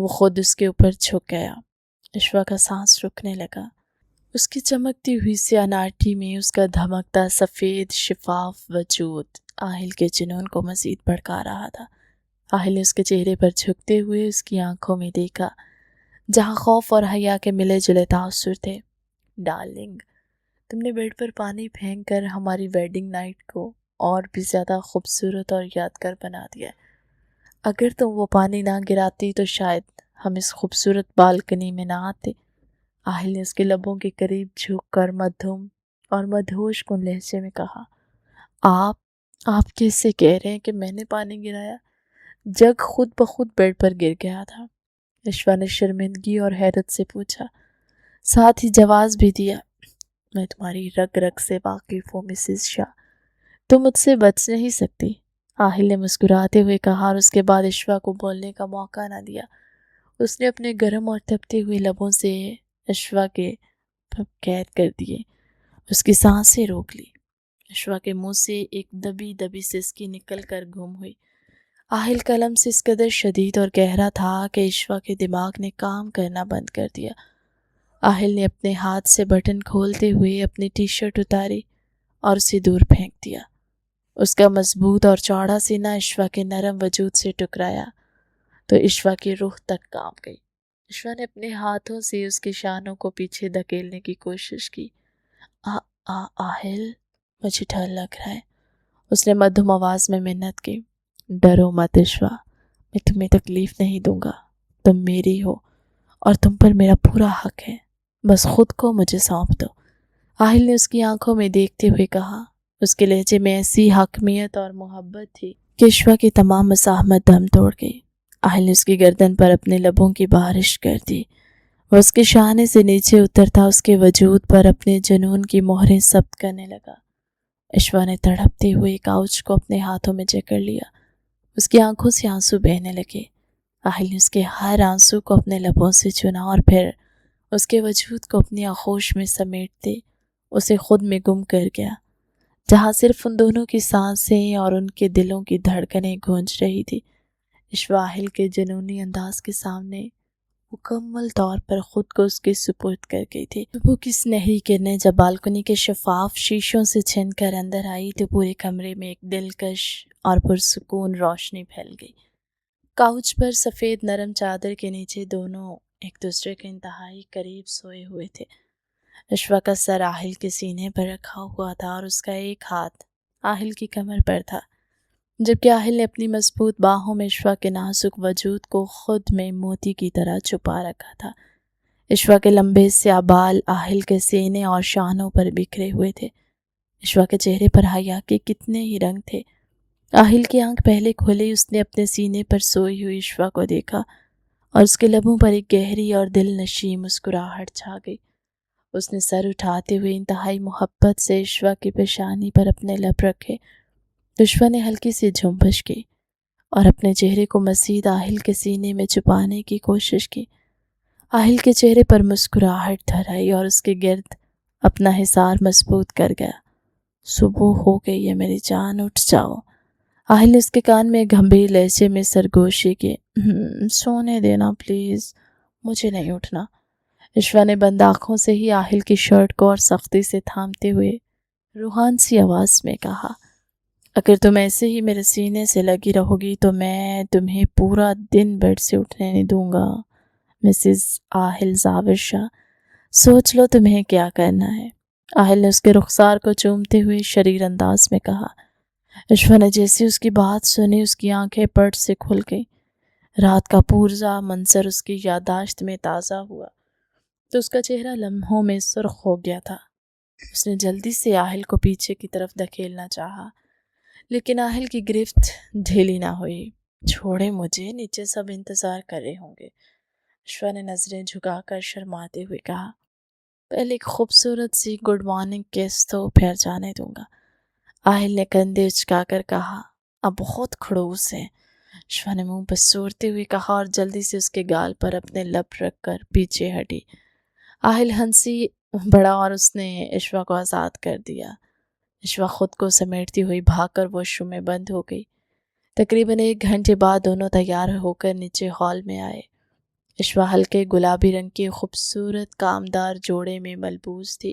[SPEAKER 1] وہ خود اس کے اوپر جھک گیا۔ اشوا کا سانس رکنے لگا۔ اس کی چمکتی ہوئی سیاہ ناٹی میں اس کا دھمکتا سفید شفاف وجود آہل کے جنون کو مزید بھڑکا رہا تھا۔ آہل نے اس کے چہرے پر جھکتے ہوئے اس کی آنکھوں میں دیکھا، جہاں خوف اور حیا کے ملے جلے تاثر تھے۔ ڈارلنگ، تم نے بیڈ پر پانی پھینک کر ہماری ویڈنگ نائٹ کو اور بھی زیادہ خوبصورت اور یادگار بنا دیا۔ اگر تم وہ پانی نہ گراتی تو شاید ہم اس خوبصورت بالکنی میں نہ آتے۔ آہل نے اس کے لبوں کے قریب جھک کر مدھم اور مدہوش کن لہجے میں کہا، آپ کیسے کہہ رہے ہیں کہ میں نے پانی گرایا؟ جگ خود بخود بیڈ پر گر گیا تھا۔ اشوا نے شرمندگی اور حیرت سے پوچھا، ساتھ ہی جواز بھی دیا، میں تمہاری رگ رگ سے واقف ہوں مسز شاہ، تم مجھ سے بچ نہیں سکتی۔ آہل نے مسکراتے ہوئے کہا اور اس کے بعد اشوا کو بولنے کا موقع نہ دیا۔ اس نے اپنے گرم اور تپتے ہوئے لبوں سے اشوا کے قید کر دیے، اس کی سانسیں روک لی۔ اشوا کے منہ سے ایک دبی دبی سسکی نکل کر گم ہوئی۔ آہل کا لمس اس قدر شدید اور گہرا تھا کہ اشوا کے دماغ نے کام کرنا بند کر دیا۔ آہل نے اپنے ہاتھ سے بٹن کھولتے ہوئے اپنی ٹی شرٹ اتاری اور اسے دور پھینک دیا۔ اس کا مضبوط اور چوڑا سینہ اشوا کے نرم وجود سے ٹکرایا تو اشوا کی روح تک کانپ گئی۔ اشوا نے اپنے ہاتھوں سے اس کے شانوں کو پیچھے دھکیلنے کی کوشش کی۔ آہل، مجھے ڈر لگ رہا ہے، اس نے مدھم آواز میں منت کی۔ ڈرو مت اشوا، میں تمہیں تکلیف نہیں دوں گا، تم میری ہو اور تم پر میرا پورا حق ہے، بس خود کو مجھے سونپ دو، آہل نے اس کی آنکھوں میں دیکھتے ہوئے کہا۔ اس کے لہجے میں ایسی حاکمیت اور محبت تھی کہ اشوا کی تمام مزاحمت دم توڑ گئی۔ آہل نے اس کی گردن پر اپنے لبوں کی بارش کر دی۔ وہ اس کے شانے سے نیچے اترتا اس کے وجود پر اپنے جنون کی مہریں ثبت کرنے لگا۔ اشوا نے تڑپتے ہوئے کاؤچ کو اپنے ہاتھوں میں جکڑ لیا۔ اس کی آنکھوں سے آنسو بہنے لگے۔ آہل نے اس کے ہر آنسو کو اپنے لبوں سے چنا اور پھر اس کے وجود کو اپنی آغوش میں سمیٹتے اسے خود میں گم کر گیا، جہاں صرف ان دونوں کی سانسیں اور ان کے دلوں کی دھڑکنیں گونج رہی تھی۔ اشوا آہل کے جنونی انداز کے سامنے مکمل طور پر خود کو اس کے سپرد کر گئی تھی۔ صبح کی سنہری کرنیں جب بالکنی کے شفاف شیشوں سے چھن کر اندر آئی تو پورے کمرے میں ایک دلکش اور پرسکون روشنی پھیل گئی۔ کاؤچ پر سفید نرم چادر کے نیچے دونوں ایک دوسرے کے انتہائی قریب سوئے ہوئے تھے۔ اشوا کا سر آہل کے سینے پر رکھا ہوا تھا اور اس کا ایک ہاتھ آہل کی کمر پر تھا، جبکہ آہل نے اپنی مضبوط باہوں میں اشوا کے نازک وجود کو خود میں موتی کی طرح چھپا رکھا تھا۔ اشوا کے لمبے سیاہ بال آہل کے سینے اور شانوں پر بکھرے ہوئے تھے۔ اشوا کے چہرے پر حیا کے کتنے ہی رنگ تھے۔ آہل کی آنکھ پہلے کھولی، اس نے اپنے سینے پر سوئی ہوئی اشوا کو دیکھا اور اس کے لبوں پر ایک گہری اور دل نشیں مسکراہٹ چھا گئی۔ اس نے سر اٹھاتے ہوئے انتہائی محبت سے اشوا کی پیشانی پر اپنے لب رکھے۔ اشوا نے ہلکی سی جھنبش کی اور اپنے چہرے کو مزید آہل کے سینے میں چھپانے کی کوشش کی۔ آہل کے چہرے پر مسکراہٹ دھر آئی اور اس کے گرد اپنا حصار مضبوط کر گیا۔ صبح ہو گئی ہے میری جان، اٹھ جاؤ، آہل نے اس کے کان میں گمبھیر لہجے میں سرگوشی کی۔ سونے دینا پلیز، مجھے نہیں اٹھنا، اشوا نے بند آنکھوں سے ہی آہل کی شرٹ کو اور سختی سے تھامتے ہوئے روحان سی آواز میں کہا، اگر تم ایسے ہی میرے سینے سے لگی رہو گی تو میں تمہیں پورا دن بیڈ سے اٹھنے نہیں دوں گا مسز آہل زاور شاہ، سوچ لو تمہیں کیا کرنا ہے، آہل نے اس کے رخسار کو چومتے ہوئے شریر انداز میں کہا۔ اشوا نے جیسے اس کی بات سنی اس کی آنکھیں پٹ سے کھل گئیں۔ رات کا پورزا منظر اس کی یادداشت میں تازہ ہوا تو اس کا چہرہ لمحوں میں سرخ ہو گیا تھا۔ اس نے جلدی سے آہل کو پیچھے کی طرف دھکیلنا چاہا، لیکن آہل کی گرفت ڈھیلی نہ ہوئی۔ چھوڑے مجھے، نیچے سب انتظار کر رہے ہوں گے، اشوا نے نظریں جھکا کر شرماتے ہوئے کہا۔ پہلے ایک خوبصورت سی گڈ مارننگ کس تو پھر جانے دوں گا، آہل نے کندھے اچکا کر کہا۔ اب بہت کھڑوس ہے، اشوا نے منہ پسورتے ہوئے کہا اور جلدی سے اس کے گال پر اپنے لب رکھ کر پیچھے ہٹی۔ آہل ہنسی بڑا اور اس نے اشوا کو آزاد کر دیا۔ اشوا خود کو سمیٹتی ہوئی بھاگ کر واش روم میں بند ہو گئی۔ تقریباً 1 گھنٹے بعد دونوں تیار ہو کر نیچے ہال میں آئے۔ اشوا ہلکے گلابی رنگ کے خوبصورت کامدار جوڑے میں ملبوس تھی،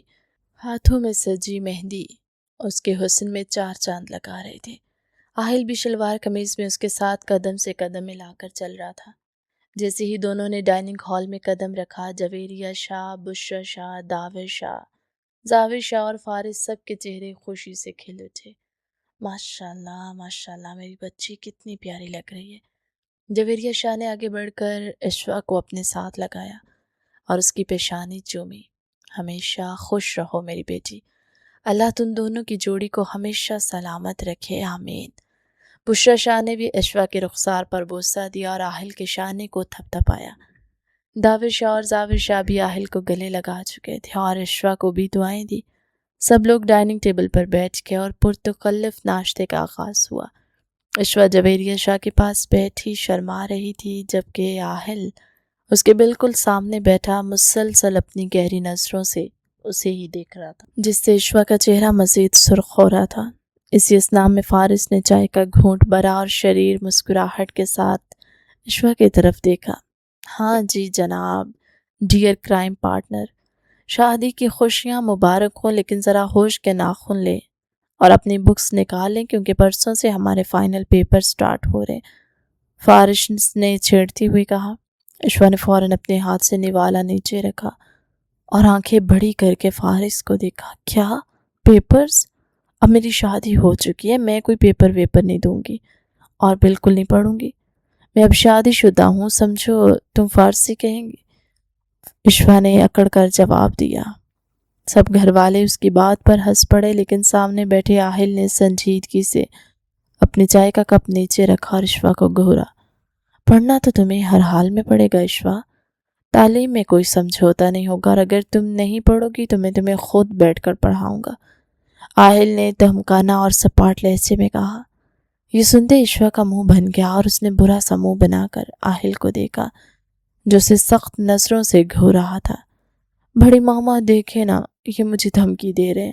[SPEAKER 1] ہاتھوں میں سجی مہندی اس کے حسن میں چار چاند لگا رہے تھے۔ آہل بھی شلوار قمیض میں اس کے ساتھ قدم سے قدم ملا کر چل رہا تھا۔ جیسے ہی دونوں نے ڈائننگ ہال میں قدم رکھا، جویریہ شاہ، بشرا شاہ، داور شاہ، زاور شاہ اور فارس سب کے چہرے خوشی سے کھل اٹھے۔ ماشاءاللہ میری بچی کتنی پیاری لگ رہی ہے۔ جویریہ شاہ نے آگے بڑھ کر اشوا کو اپنے ساتھ لگایا اور اس کی پیشانی چومی۔ ہمیشہ خوش رہو میری بیٹی، اللہ تم دونوں کی جوڑی کو ہمیشہ سلامت رکھے، آمین۔ بشرا شاہ نے بھی اشوا کے رخسار پر بوسہ دیا اور آہل کے شانے کو تھپ تھپایا۔ داور شاہ اور زاور شاہ بھی آہل کو گلے لگا چکے تھے اور اشوا کو بھی دعائیں دی۔ سب لوگ ڈائننگ ٹیبل پر بیٹھ کے اور پرتکلف ناشتے کا آغاز ہوا۔ اشوا جویریہ شاہ کے پاس بیٹھی شرما رہی تھی، جبکہ آہل اس کے بالکل سامنے بیٹھا مسلسل اپنی گہری نظروں سے اسے ہی دیکھ رہا تھا، جس سے اشوا کا چہرہ مزید سرخ ہو رہا تھا۔ اسی اثناء میں فارس نے چائے کا گھونٹ بھرا اور شریر مسکراہٹ کے ساتھ اشوا کی طرف دیکھا۔ ہاں جی جناب، ڈیئر کرائم پارٹنر، شادی کی خوشیاں مبارک ہوں، لیکن ذرا ہوش کے ناخن لیں اور اپنی بکس نکال لیں کیونکہ پرسوں سے ہمارے فائنل پیپر سٹارٹ ہو رہے۔ فارس نے چھیڑتی ہوئی کہا۔ اشوا نے فوراً اپنے ہاتھ سے نوالا نیچے رکھا اور آنکھیں بڑی کر کے فارس کو دیکھا۔ کیا پیپرز؟ اب میری شادی ہو چکی ہے، میں کوئی پیپر ویپر نہیں دوں گی اور بالکل نہیں پڑھوں گی۔ میں اب شادی شدہ ہوں، سمجھو تم فارسی کہیں گی؟ اشوا نے اکڑ کر جواب دیا۔ سب گھر والے اس کی بات پر ہنس پڑے، لیکن سامنے بیٹھے آہل نے سنجیدگی سے اپنی چائے کا کپ نیچے رکھا اور اشوا کو گھورا۔ پڑھنا تو تمہیں ہر حال میں پڑے گا اشوا، تعلیم میں کوئی سمجھوتا نہیں ہوگا، اور اگر تم نہیں پڑھو گی تو میں تمہیں خود بیٹھ کر پڑھاؤں گا، آہل نے دھمکانہ اور سپاٹ لہجے میں کہا۔ یہ سنتے اشوا کا منہ بن گیا اور اس نے برا سا منہ بنا کر آہل کو دیکھا جو اسے سخت نظروں سے گھور رہا تھا۔ بڑی ماما دیکھے نا، یہ مجھے دھمکی دے رہے ہیں،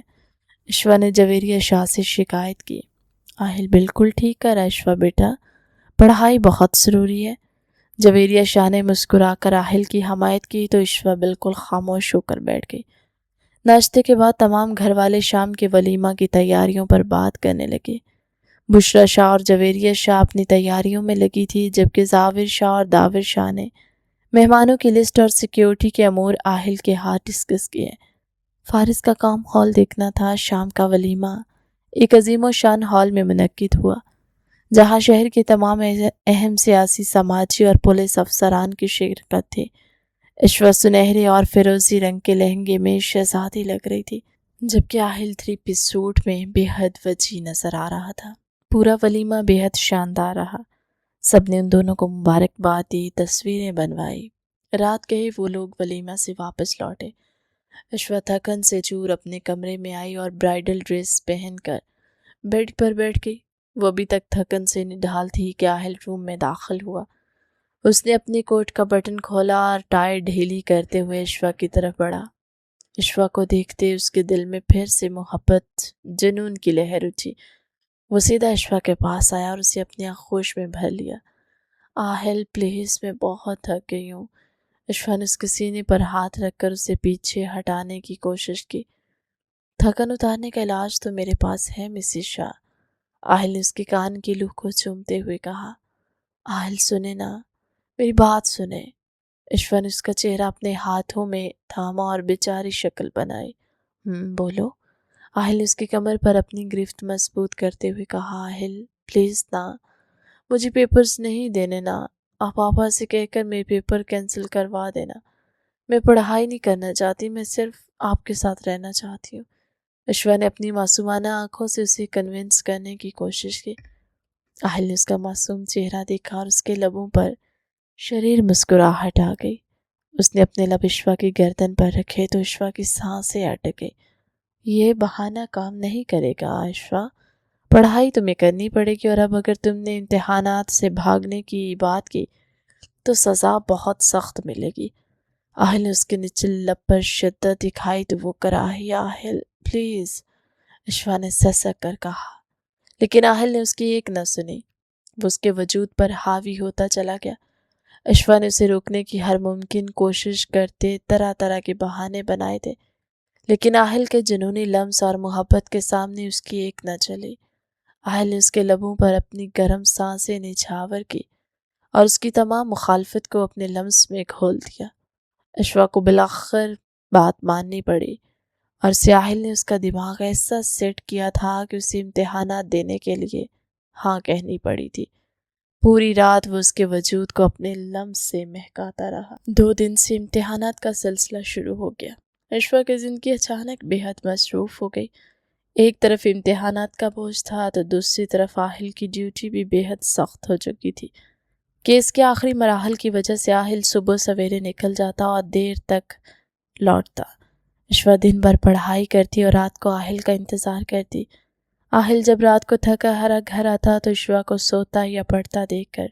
[SPEAKER 1] اشوا نے جویریہ شاہ سے شکایت کی۔ آہل بالکل ٹھیک کر اشوا بیٹا، پڑھائی بہت ضروری ہے۔ جویریہ شاہ نے مسکرا کر آہل کی حمایت کی تو اشوا بالکل خاموش ہو کر بیٹھ گئی۔ ناشتے کے بعد تمام گھر والے شام کے ولیمہ کی تیاریوں پر بات کرنے لگے۔ بشرا شاہ اور جویریہ شاہ اپنی تیاریوں میں لگی تھی، جبکہ زاور شاہ اور داور شاہ نے مہمانوں کی لسٹ اور سیکیورٹی کے امور آہل کے ہاتھ ڈسکس کیے۔ فارس کا کام ہال دیکھنا تھا۔ شام کا ولیمہ ایک عظیم و شان ہال میں منعقد ہوا، جہاں شہر کے تمام اہم سیاسی، سماجی اور پولیس افسران کی شرکت تھی۔ اشوا سنہرے اور فیروزی رنگ کے لہنگے میں شہزادی لگ رہی تھی، جبکہ آہل 3 پیس سوٹ میں بے حد وجیح نظر آ رہا تھا۔ پورا ولیمہ بے حد شاندار رہا۔ سب نے ان دونوں کو مبارکباد دی، تصویریں بنوائی۔ رات گئے وہ لوگ ولیمہ سے واپس لوٹے۔ اشوا تھکن سے چور اپنے کمرے میں آئی اور برائیڈل ڈریس پہن کر بیڈ پر بیٹھ گئی۔ وہ ابھی تک تھکن سے نڈھال تھی کہ آہل روم میں داخل ہوا۔ اس نے اپنی کوٹ کا بٹن کھولا اور ٹائی ڈھیلی کرتے ہوئے اشوا کی طرف بڑھا۔ اشوا کو دیکھتے اس کے دل میں پھر سے محبت، جنون کی لہر اٹھی۔ وہ سیدھا اشوا کے پاس آیا اور اسے اپنی آغوش میں بھر لیا۔ آہل پلیز، میں بہت تھک گئی ہوں۔ اشوا نے اس کے سینے پر ہاتھ رکھ کر اسے پیچھے ہٹانے کی کوشش کی۔ تھکن اتارنے کا علاج تو میرے پاس ہے مسز شاہ، آہل نے اس کے کان کی لوح کو چومتے ہوئے کہا۔ آہل سنے نا، میری بات سنے۔ اشوا نے اس کا چہرہ اپنے ہاتھوں میں تھاما اور بیچاری شکل بنائی۔ بولو، آہل نے اس کی کمر پر اپنی گرفت مضبوط کرتے ہوئے کہا۔ آہل پلیز نا، مجھے پیپرز نہیں دینے نا، آپ پاپا سے کہہ کر میرے پیپر کینسل کروا دینا، میں پڑھائی نہیں کرنا چاہتی، میں صرف آپ کے ساتھ رہنا چاہتی ہوں۔ اشوا نے اپنی معصومانہ آنکھوں سے اسے کنونس کرنے کی کوشش کی۔ آہل نے اس کا معصوم چہرہ دیکھا اور اس کے لبوں پر شریر مسکراہٹ آ گئی۔ اس نے اپنے لب اشوا کی گردن پر رکھے تو اشوا کی سانسیں اٹک گئی۔ یہ بہانہ کام نہیں کرے گا اشوا، پڑھائی تمہیں کرنی پڑے گی، اور اب اگر تم نے امتحانات سے بھاگنے کی بات کی تو سزا بہت سخت ملے گی۔ آہل نے اس کے نچلے لب پر شدت دکھائی تو وہ کراہی۔ آہل پلیز، اشوا نے سسک کر کہا، لیکن آہل نے اس کی ایک نہ سنی۔ وہ اس کے وجود پر حاوی ہوتا چلا گیا۔ اشوا نے اسے روکنے کی ہر ممکن کوشش کرتے طرح طرح کے بہانے بنائے تھے، لیکن آہل کے جنونی لمس اور محبت کے سامنے اس کی ایک نہ چلی۔ آہل نے اس کے لبوں پر اپنی گرم سانسیں نچھاور کی اور اس کی تمام مخالفت کو اپنے لمس میں گھول دیا۔ اشوا کو بالآخر بات ماننی پڑی اور ساحل نے اس کا دماغ ایسا سیٹ کیا تھا کہ اسے امتحانات دینے کے لیے ہاں کہنی پڑی تھی۔ پوری رات وہ اس کے وجود کو اپنے لمس سے مہکاتا رہا۔ 2 دن سے امتحانات کا سلسلہ شروع ہو گیا۔ اشوا کی زندگی اچانک بے حد مصروف ہو گئی۔ ایک طرف امتحانات کا بوجھ تھا تو دوسری طرف آہل کی ڈیوٹی بھی بے حد سخت ہو چکی تھی۔ کیس کے آخری مراحل کی وجہ سے آہل صبح سویرے نکل جاتا اور دیر تک لوٹتا۔ اشوا دن بھر پڑھائی کرتی اور رات کو آہل کا انتظار کرتی۔ آہل جب رات کو تھکا ہرا گھر آتا تو اشوا کو سوتا یا پڑھتا دیکھ کر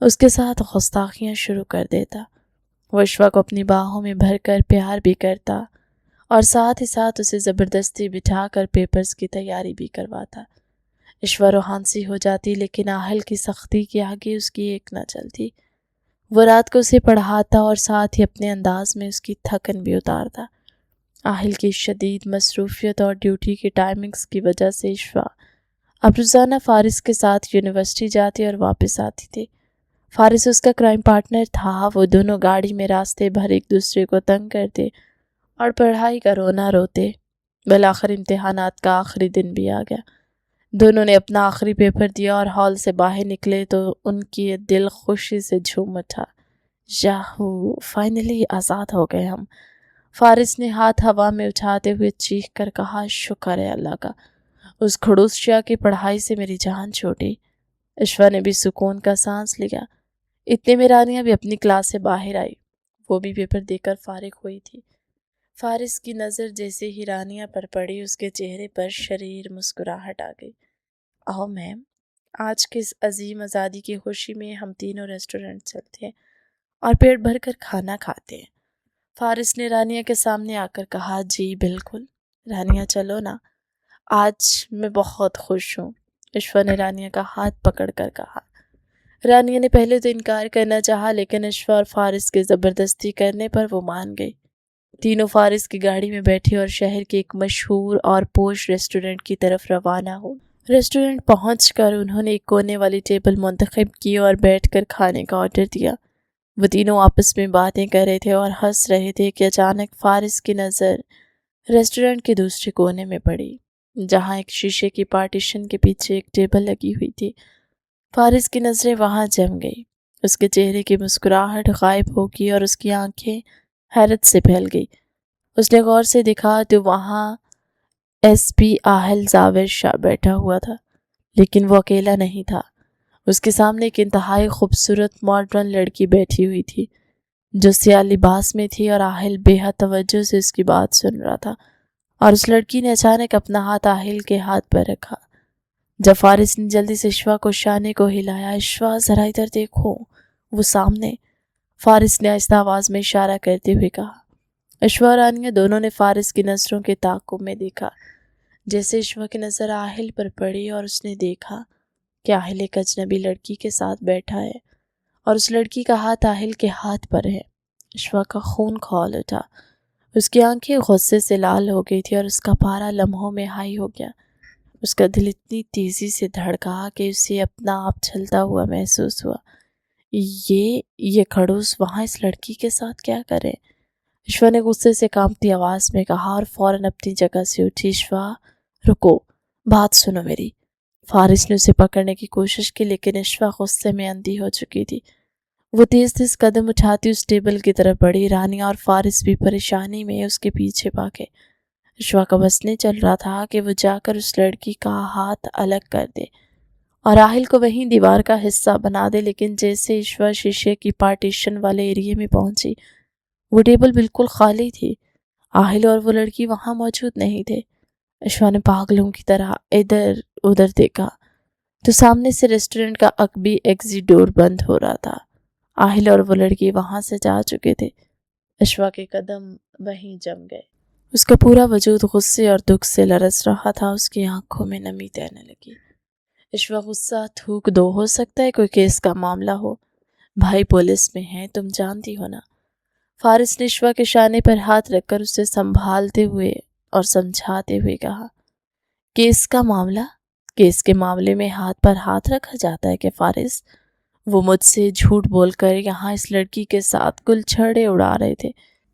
[SPEAKER 1] اس کے ساتھ گستاخیاں شروع کر دیتا۔ وہ اشوا کو اپنی باہوں میں بھر کر پیار بھی کرتا اور ساتھ ہی ساتھ اسے زبردستی بٹھا کر پیپرز کی تیاری بھی کرواتا۔ اشوا روحانسی ہو جاتی لیکن آہل کی سختی کے آگے اس کی ایک نہ چلتی۔ وہ رات کو اسے پڑھاتا اور ساتھ ہی اپنے انداز میں اس کی تھکن بھی اتارتا۔ آہل کی شدید مصروفیت اور ڈیوٹی کی ٹائمنگز کی وجہ سے اشوا اب روزانہ فارس کے ساتھ یونیورسٹی جاتی اور واپس آتی تھی۔ فارس اس کا کرائم پارٹنر تھا۔ وہ دونوں گاڑی میں راستے بھر ایک دوسرے کو تنگ کرتے اور پڑھائی کا رونا روتے۔ بالآخر امتحانات کا آخری دن بھی آ گیا۔ دونوں نے اپنا آخری پیپر دیا اور ہال سے باہر نکلے تو ان کی دل خوشی سے جھوم اٹھا۔ یاہو، فائنلی آزاد ہو گئے ہم۔ فارس نے ہاتھ ہوا میں اٹھاتے ہوئے چیخ کر کہا، شکر ہے اللہ کا، اس خڑوس شیا کی پڑھائی سے میری جان چھوٹی۔ اشوا نے بھی سکون کا سانس لیا۔ اتنے میں رانیہ بھی اپنی کلاس سے باہر آئی۔ وہ بھی پیپر دے کر فارغ ہوئی تھی۔ فارس کی نظر جیسے ہی رانیہ پر پڑی اس کے چہرے پر شریر مسکراہٹ آ گئی۔ آؤ میم، آج کی اس عظیم آزادی کی خوشی میں ہم تینوں ریسٹورنٹ چلتے ہیں اور پیٹ بھر کر کھانا کھاتے ہیں۔ فارس نے رانیہ کے سامنے آ کر کہا، جی بالکل رانیہ، چلو نا، آج میں بہت خوش ہوں۔ اشوا نے رانیہ کا ہاتھ پکڑ کر کہا۔ رانیہ نے پہلے تو انکار کرنا چاہا لیکن اشوا اور فارس کے زبردستی کرنے پر وہ مان گئی۔ تینوں فارس کی گاڑی میں بیٹھے اور شہر کے ایک مشہور اور پوش ریسٹورنٹ کی طرف روانہ ہو۔ ریسٹورنٹ پہنچ کر انہوں نے ایک کونے والی ٹیبل منتخب کی اور بیٹھ کر کھانے کا آرڈر دیا۔ وہ تینوں آپس میں باتیں کر رہے تھے اور ہنس رہے تھے کہ اچانک فارس کی نظر ریسٹورنٹ کے دوسرے کونے میں پڑی، جہاں ایک شیشے کی پارٹیشن کے پیچھے ایک ٹیبل لگی ہوئی تھی۔ فارس کی نظریں وہاں جم گئی۔ اس کے چہرے کی مسکراہٹ غائب ہو گئی اور اس کی آنکھیں حیرت سے پھیل گئی۔ اس نے غور سے دیکھا تو وہاں ایس پی آہل زاور شاہ بیٹھا ہوا تھا، لیکن وہ اکیلا نہیں تھا۔ اس کے سامنے ایک انتہائی خوبصورت ماڈرن لڑکی بیٹھی ہوئی تھی جو سیاہ لباس میں تھی اور آہل بے حد توجہ سے اس کی بات سن رہا تھا، اور اس لڑکی نے اچانک اپنا ہاتھ آہل کے ہاتھ پر رکھا۔ جب فارس نے جلدی سے اشوا کو شانے کو ہلایا، اشوا ذرا ادھر دیکھو، وہ سامنے، فارس نے آہستہ آواز میں اشارہ کرتے ہوئے کہا۔ اشوا اور رانیہ دونوں نے فارس کی نظروں کے تعاقب میں دیکھا۔ جیسے اشوا کی نظر آہل پر پڑی اور اس نے دیکھا کہ آہل ایک اجنبی لڑکی کے ساتھ بیٹھا ہے اور اس لڑکی کا ہاتھ آہل کے ہاتھ پر ہے۔ اشوا کا خون کھول اٹھا۔ اس کی آنکھیں غصے سے لال ہو گئی تھی اور اس کا پارا لمحوں میں ہائی ہو گیا۔ اس کا دل اتنی تیزی سے دھڑکا کہ اسے اپنا آپ چھلتا ہوا محسوس ہوا۔ یہ کھڑوس وہاں اس لڑکی کے ساتھ کیا کرے؟ اشوا نے غصے سے کانپتی آواز میں کہا اور فوراً اپنی جگہ سے اٹھی۔ اشوا رکو، بات سنو میری۔ فارس نے اسے پکڑنے کی کوشش کی لیکن اشوا غصے میں اندھی ہو چکی تھی۔ وہ تیز تیز قدم اٹھاتی اس ٹیبل کی طرف بڑھی۔ رانیہ اور فارس بھی پریشانی میں اس کے پیچھے بھاگے۔ اشوا کا بس نہیں چل رہا تھا کہ وہ جا کر اس لڑکی کا ہاتھ الگ کر دے اور آہل کو وہیں دیوار کا حصہ بنا دے، لیکن جیسے اشوا شیشے کی پارٹیشن والے ایریے میں پہنچی، وہ ٹیبل بالکل خالی تھی۔ آہل اور وہ لڑکی وہاں موجود نہیں تھے۔ اشوا نے پاگلوں کی طرح ادھر ادھر دیکھا تو سامنے سے ریسٹورنٹ کا عقبی ایگزٹ ڈور بند ہو رہا تھا۔ آہل اور وہ لڑکی وہاں سے جا چکے تھے۔ اشوا کے قدم وہیں جم گئے۔ اس کا پورا وجود غصے اور دکھ سے لرز رہا تھا۔ اس کی آنکھوں میں نمی تیرنے لگی۔ اشوا غصہ تھوک دو، ہو سکتا ہے کوئی کیس کا معاملہ ہو۔ بھائی پولیس میں ہیں، تم جانتی ہو نا۔ فارس نے اشوا کے شانے پر ہاتھ رکھ کر اسے سنبھالتے ہوئے اور سمجھاتے ہوئے کہا، کیس کا معاملہ؟ کیس کے معاملے میں ہاتھ پر ہاتھ رکھا جاتا ہے کہ فارس؟ وہ مجھ سے جھوٹ بول کر یہاں اس لڑکی کے ساتھ گل چھڑے اڑا رہے تھے،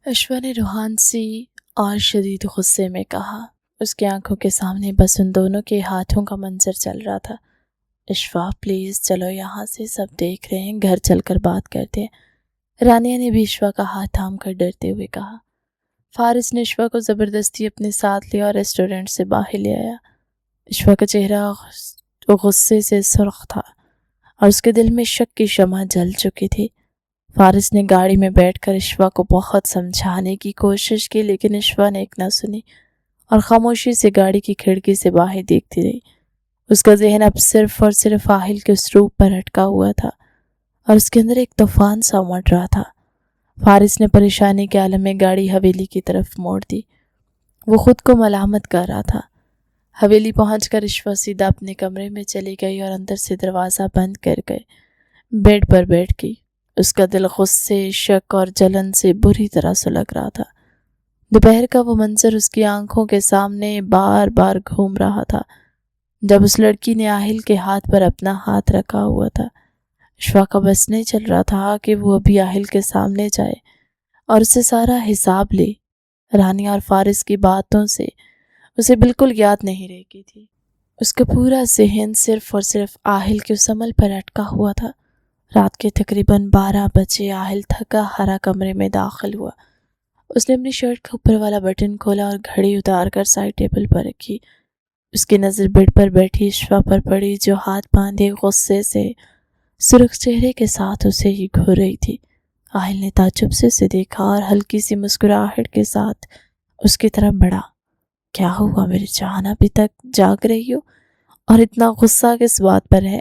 [SPEAKER 1] اشوا نے روحان سی اور شدید غصے میں کہا۔ اس کی آنکھوں کے سامنے بس ان دونوں کے ہاتھوں کا منظر چل رہا تھا۔ اشوا پلیز چلو یہاں سے، سب دیکھ رہے ہیں، گھر چل کر بات کرتے ہیں۔ رانیہ نے بھی اشوا کا ہاتھ تھام کر ڈرتے ہوئے کہا۔ فارس نے اشوا کو زبردستی اپنے ساتھ لیا اور ریسٹورنٹ سے باہر لے آیا۔ اشوا کا چہرہ غصے سے سرخ تھا اور اس کے دل میں شک کی شمع جل چکی تھی۔ فارس نے گاڑی میں بیٹھ کر اشوا کو بہت سمجھانے کی کوشش کی، لیکن اشوا نے ایک نہ سنی اور خاموشی سے گاڑی کی کھڑکی سے باہر دیکھتی رہی۔ اس کا ذہن اب صرف اور صرف آہل کے اس روپ پر اٹکا ہوا تھا اور اس کے اندر ایک طوفان سا امڑ رہا تھا۔ فارس نے پریشانی کے عالم میں گاڑی حویلی کی طرف موڑ دی۔ وہ خود کو ملامت کر رہا تھا۔ حویلی پہنچ کر اشوا سیدھا اپنے کمرے میں چلی گئی اور اندر سے دروازہ بند کر گئے بیڈ پر بیٹھ گئی۔ اس کا دل غصے، شک اور جلن سے بری طرح سلگ رہا تھا۔ دوپہر کا وہ منظر اس کی آنکھوں کے سامنے بار بار گھوم رہا تھا، جب اس لڑکی نے آہل کے ہاتھ پر اپنا ہاتھ رکھا ہوا تھا۔ اشوا کا بس نہیں چل رہا تھا کہ وہ ابھی آہل کے سامنے جائے اور اسے سارا حساب لے۔ رانیہ اور فارس کی باتوں سے اسے بالکل یاد نہیں رہی تھی۔ اس کا پورا ذہن صرف اور صرف آہل کے اس عمل پر اٹکا ہوا تھا۔ رات کے تقریباً 12 بجے آہل تھکا ہارا کمرے میں داخل ہوا۔ اس نے اپنی شرٹ کا اوپر والا بٹن کھولا اور گھڑی اتار کر سائڈ ٹیبل پر رکھی۔ اس کی نظر بیڈ پر بیٹھی اشوا پر پڑی، جو ہاتھ باندھے غصے سے سرخ چہرے کے ساتھ اسے ہی گھور رہی تھی۔ آہل نے تعجب سے اسے دیکھا اور ہلکی سی مسکراہٹ کے ساتھ اس کی طرف بڑھا۔ کیا ہوا میری جان، ابھی تک جاگ رہی ہو اور اتنا غصہ کس بات پر ہے؟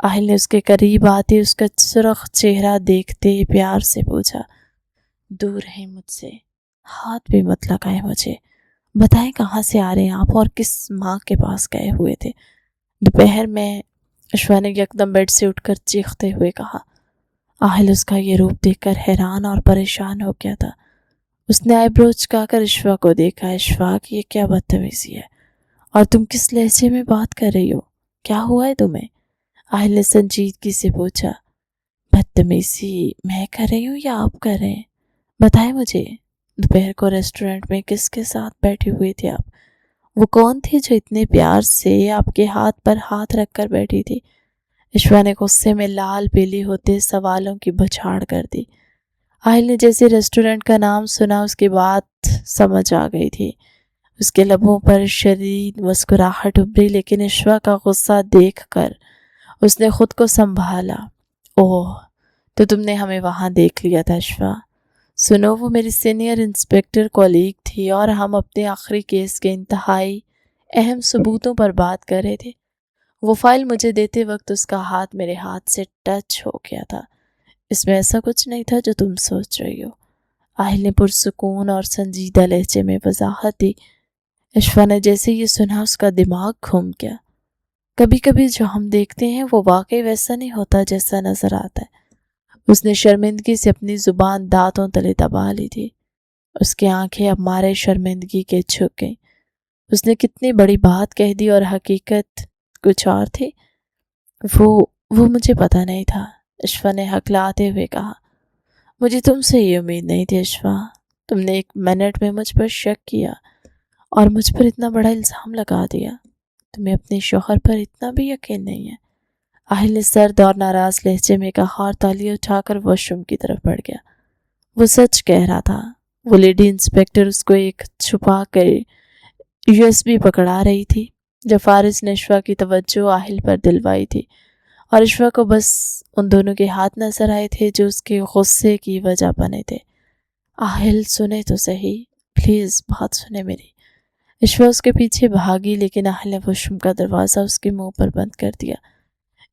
[SPEAKER 1] آہل نے اس کے قریب آتے اس کا سرخ چہرہ دیکھتے پیار سے پوچھا۔ دور رہیں مجھ سے، ہاتھ بھی مت لگائیں مجھے، بتائیں کہاں سے آ رہے ہیں آپ اور کس ماں کے پاس گئے ہوئے تھے؟ دوپہر میں، اشوا نے یکدم بیڈ سے اٹھ کر چیختے ہوئے کہا۔ آہل اس کا یہ روپ دیکھ کر حیران اور پریشان ہو گیا تھا۔ اس نے آئی برو چکا کر اشوا کو دیکھا۔ اشوا کی یہ کیا بدتمیزی ہے، اور تم کس لہجے میں بات کر رہی ہو؟ کیا ہوا ہے تمہیں؟ آہل نے سنجیدگی سے پوچھا۔ بدتمیزی میں کر رہی ہوں یا آپ کر رہے ہیں؟ بتائیں مجھے، دوپہر کو ریسٹورنٹ میں کس کے ساتھ بیٹھے ہوئے تھے آپ؟ وہ کون تھی جو اتنے پیار سے آپ کے ہاتھ پر ہاتھ رکھ کر بیٹھی تھی؟ اشوا نے غصے میں لال پیلی ہوتے سوالوں کی بچھاڑ کر دی۔ آہل نے جیسے ریسٹورنٹ کا نام سنا اس کی بات سمجھ آ گئی تھی۔ اس کے لبوں پر شدید مسکراہٹ ابھری، لیکن اشوا کا غصہ دیکھ کر اس نے خود کو سنبھالا۔ اوہ، تو تم نے ہمیں وہاں دیکھ لیا تھا اشوا۔ سنو، وہ میری سینئر انسپیکٹر کولیگ تھی اور ہم اپنے آخری کیس کے انتہائی اہم ثبوتوں پر بات کر رہے تھے۔ وہ فائل مجھے دیتے وقت اس کا ہاتھ میرے ہاتھ سے ٹچ ہو گیا تھا۔ اس میں ایسا کچھ نہیں تھا جو تم سوچ رہی ہو، آہل نے پرسکون اور سنجیدہ لہجے میں وضاحت دی۔ اشوا نے جیسے یہ سنا اس کا دماغ گھوم گیا۔ کبھی کبھی جو ہم دیکھتے ہیں وہ واقعی ویسا نہیں ہوتا جیسا نظر آتا ہے۔ اس نے شرمندگی سے اپنی زبان دانتوں تلے دبا لی تھی۔ اس کی آنکھیں اب مارے شرمندگی کے جھک گئیں۔ اس نے کتنی بڑی بات کہہ دی اور حقیقت کچھ اور تھی۔ وہ مجھے پتا نہیں تھا، اشوا نے ہکلاتے ہوئے کہا۔ مجھے تم سے یہ امید نہیں تھی اشوا۔ تم نے ایک منٹ میں مجھ پر شک کیا اور مجھ پر اتنا بڑا الزام لگا دیا۔ تمہیں اپنے شوہر پر اتنا بھی یقین نہیں ہے؟ آہل نے سرد اور ناراض لہجے میں کہا اور تالیاں اٹھا کر واش روم کی طرف بڑھ گیا۔ وہ سچ کہہ رہا تھا۔ وہ لیڈی انسپیکٹر اس کو ایک چھپا کر USB پکڑا رہی تھی، جب فارس نے اشوا کی توجہ آہل پر دلوائی تھی، اور اشوا کو بس ان دونوں کے ہاتھ نظر آئے تھے جو اس کے غصے کی وجہ بنے تھے۔ آہل سنے تو صحیح، پلیز بات سنے میری۔ اشوا اس کے پیچھے بھاگی، لیکن آہل نے واش روم کا دروازہ اس کے منہ پر بند کر دیا۔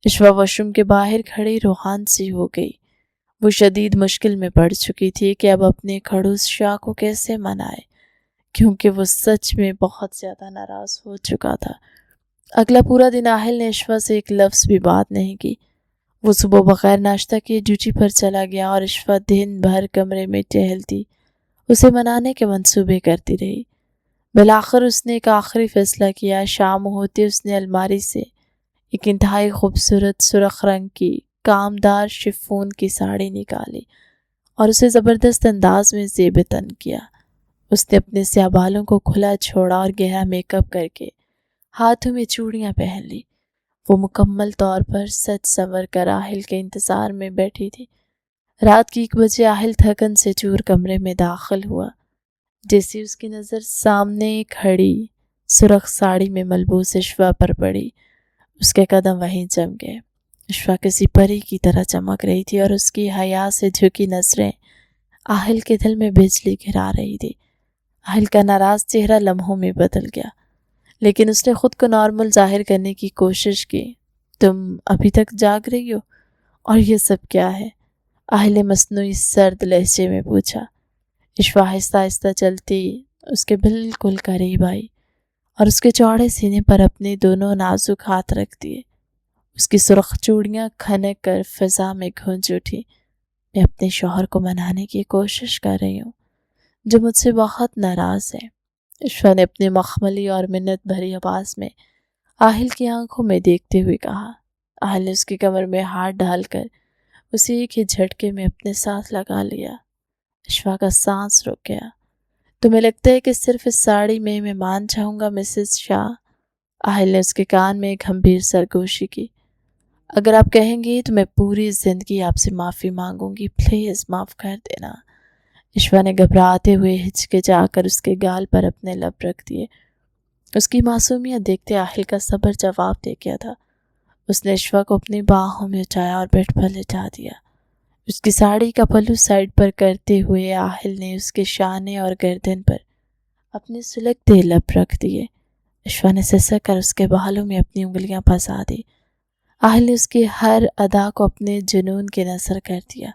[SPEAKER 1] اشوا واش روم کے باہر کھڑی روحان سی ہو گئی۔ وہ شدید مشکل میں پڑ چکی تھی کہ اب اپنے کھڑوس شاہ کو کیسے منائے، کیونکہ وہ سچ میں بہت زیادہ ناراض ہو چکا تھا۔ اگلا پورا دن آہل نے اشوا سے ایک لفظ بھی بات نہیں کی۔ وہ صبح بغیر ناشتہ کیے ڈیوٹی پر چلا گیا اور اشفا دن بھر کمرے میں ٹہلتی اسے منانے کے منصوبے کرتی رہی۔ بالآخر اس نے ایک آخری فیصلہ کیا۔ شام ہوتے اس نے الماری سے ایک انتہائی خوبصورت سرخ رنگ کی کامدار شفون کی ساڑی نکالی اور اسے زبردست انداز میں زیب تن کیا۔ اس نے اپنے سیاہ بالوں کو کھلا چھوڑا اور گہرا میک اپ کر کے ہاتھوں میں چوڑیاں پہن لی۔ وہ مکمل طور پر سج سنور کر آہل کے انتظار میں بیٹھی تھی۔ رات کی 1 بجے آہل تھکن سے چور کمرے میں داخل ہوا۔ جیسے اس کی نظر سامنے کھڑی سرخ ساڑی میں ملبوس اشفا پر پڑی، اس کے قدم وہیں جم گئے۔ اشفا کسی پری کی طرح چمک رہی تھی اور اس کی حیا سے جھکی نظریں آہل کے دل میں بجلی گرا رہی تھی۔ آہل کا ناراض چہرہ لمحوں میں بدل گیا، لیکن اس نے خود کو نارمل ظاہر کرنے کی کوشش کی۔ تم ابھی تک جاگ رہی ہو؟ اور یہ سب کیا ہے؟ آہل نے مصنوعی سرد لہجے میں پوچھا۔ اشفا آہستہ آہستہ چلتی اس کے بالکل قریب آئی اور اس کے چوڑے سینے پر اپنے دونوں نازک ہاتھ رکھ دیے۔ اس کی سرخ چوڑیاں کھنک کر فضا میں گونج اٹھی۔ میں اپنے شوہر کو منانے کی کوشش کر رہی ہوں، جو مجھ سے بہت ناراض ہے، اشفا نے اپنے مخملی اور منت بھری آواز میں آہل کی آنکھوں میں دیکھتے ہوئے کہا۔ آہل نے اس کی کمر میں ہاتھ ڈال کر اسے ایک ہی جھٹکے میں اپنے ساتھ لگا لیا۔ اشفا کا سانس رک گیا۔ تمہیں لگتا ہے کہ صرف اس ساڑی میں مان جاؤں گا مسز شاہ؟ آہل نے اس کے کان میں ایک گمبھیر سرگوشی کی۔ اگر آپ کہیں گی تو میں پوری زندگی آپ سے معافی مانگوں گی، پلیز معاف کر دینا۔ اشفا نے گھبراتے ہوئے ہچکچا کر اس کے گال پر اپنے لب رکھ دیے۔ اس کی معصومیت دیکھتے آہل کا صبر جواب دے گیا تھا۔ اس نے اشفا کو اپنی باہوں میں اٹھایا اور بیڈ پر لٹا دیا۔ اس کی ساڑی کا پلو سائڈ پر کرتے ہوئے آہل نے اس کے شانے اور گردن پر اپنے سلگتے لب رکھ دیے۔ اشفا نے سسک کر اس کے بالوں میں اپنی انگلیاں پھنسا دی۔ آہل نے اس کی ہر ادا کو اپنے جنون کے نظر کر دیا۔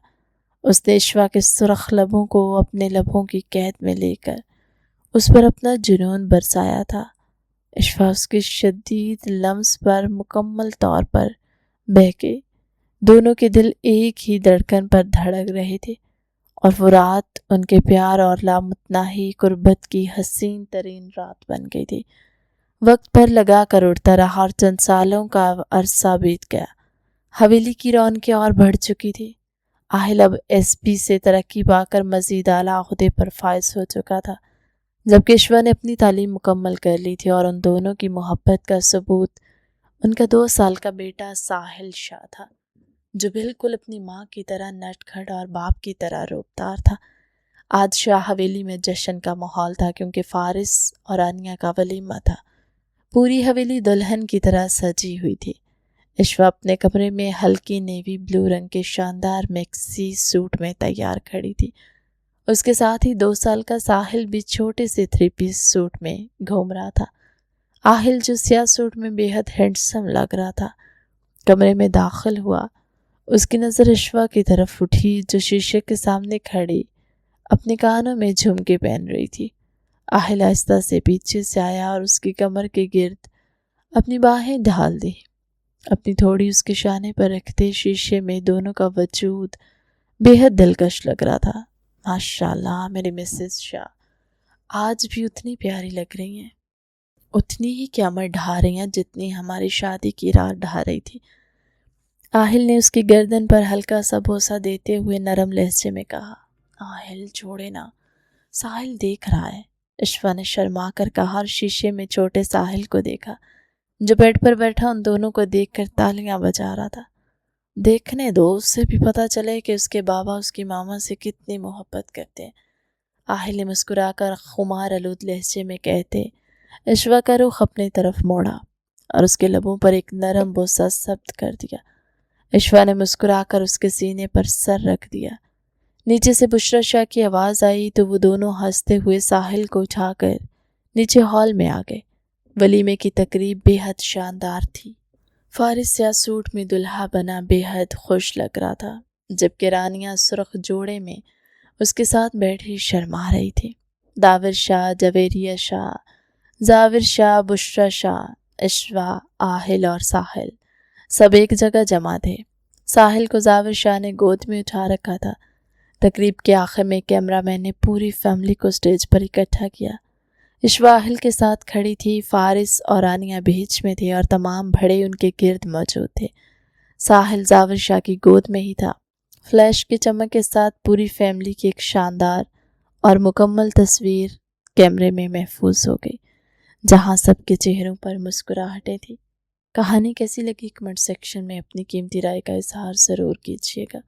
[SPEAKER 1] اس نے اشفا کے سرخ لبوں کو اپنے لبوں کی قید میں لے کر اس پر اپنا جنون برسایا تھا۔ اشفا اس کے شدید لمس پر مکمل طور پر بہہ گئی۔ دونوں کے دل ایک ہی دھڑکن پر دھڑک رہے تھے اور وہ رات ان کے پیار اور لامتناہی قربت کی حسین ترین رات بن گئی تھی۔ وقت پر لگا کر اڑتا رہا اور چند سالوں کا عرصہ بیت گیا۔ حویلی کی رونقیں اور بڑھ چکی تھی۔ آہل اب ایس پی سے ترقی پا کر مزید اعلیٰ عہدے پر فائز ہو چکا تھا، جبکہ اشفا نے اپنی تعلیم مکمل کر لی تھی اور ان دونوں کی محبت کا ثبوت ان کا 2 سال کا بیٹا ساحل شاہ تھا، جو بالکل اپنی ماں کی طرح نٹ کھٹ اور باپ کی طرح روبدار تھا۔ آج شاہ حویلی میں جشن کا ماحول تھا، کیونکہ فارس اور انیا کا ولیمہ تھا۔ پوری حویلی دلہن کی طرح سجی ہوئی تھی۔ اشفا اپنے کمرے میں ہلکی نیوی بلو رنگ کے شاندار میکسی سوٹ میں تیار کھڑی تھی۔ اس کے ساتھ ہی 2 سال کا ساحل بھی چھوٹے سے 3 پیس سوٹ میں گھوم رہا تھا۔ آہل جو سیاہ سوٹ میں بے حد ہینڈسم لگ رہا تھا، کمرے میں داخل ہوا۔ اس کی نظر اشفا کی طرف اٹھی، جو شیشے کے سامنے کھڑی اپنے کانوں میں جھمکے پہن رہی تھی۔ آہل آہستہ سے پیچھے سے آیا اور اس کی کمر کے گرد اپنی باہیں ڈال دی۔ اپنی تھوڑی اس کے شانے پر رکھتے شیشے میں دونوں کا وجود بے حد دلکش لگ رہا تھا۔ ماشاءاللہ میری مسز شاہ، آج بھی اتنی پیاری لگ رہی ہیں، اتنی ہی قیامت ڈھا رہی ہیں جتنی ہماری شادی کی رات ڈھا رہی تھی۔ آہل نے اس کی گردن پر ہلکا سا بوسہ دیتے ہوئے نرم لہجے میں کہا۔ آہل چھوڑے نا، ساحل دیکھ رہا ہے۔ اشفا نے شرما کر کہا اور شیشے میں چھوٹے ساحل کو دیکھا، جو بیڈ پر بیٹھا ان دونوں کو دیکھ کر تالیاں بجا رہا تھا۔ دیکھنے دو، اس سے بھی پتہ چلے کہ اس کے بابا اس کی ماما سے کتنی محبت کرتے ہیں۔ آہل نے مسکرا کر خمار آلود لہجے میں کہتے اشفا کا رخ اپنی طرف موڑا اور اس کے لبوں پر ایک نرم بوسہ ثبت کر دیا۔ اشفا نے مسکرا کر اس کے سینے پر سر رکھ دیا۔ نیچے سے بشرا شاہ کی آواز آئی تو وہ دونوں ہنستے ہوئے ساحل کو اٹھا کر نیچے ہال میں آ گئے۔ ولیمے کی تقریب بے حد شاندار تھی۔ فارس سیاہ سوٹ میں دلہا بنا بے حد خوش لگ رہا تھا، جبکہ رانیاں سرخ جوڑے میں اس کے ساتھ بیٹھی شرما رہی تھی۔ داور شاہ، جویریہ شاہ، زاور شاہ، بشرا شاہ، اشفا، آہل اور ساحل سب ایک جگہ جمع تھے۔ ساحل کو ظاہر شاہ نے گود میں اٹھا رکھا تھا۔ تقریب کے آخر میں کیمرہ مین نے پوری فیملی کو سٹیج پر اکٹھا کیا۔ اشواہل کے ساتھ کھڑی تھی، فارس اور آنیہ بیچ میں تھے اور تمام بھڑے ان کے گرد موجود تھے۔ ساحل ظاہر شاہ کی گود میں ہی تھا۔ فلیش کی چمک کے ساتھ پوری فیملی کی ایک شاندار اور مکمل تصویر کیمرے میں محفوظ ہو گئی، جہاں سب کے چہروں پر مسکراہٹیں تھیں۔ کہانی کیسی لگی کمنٹ سیکشن میں اپنی قیمتی رائے کا اظہار ضرور کیجیے گا۔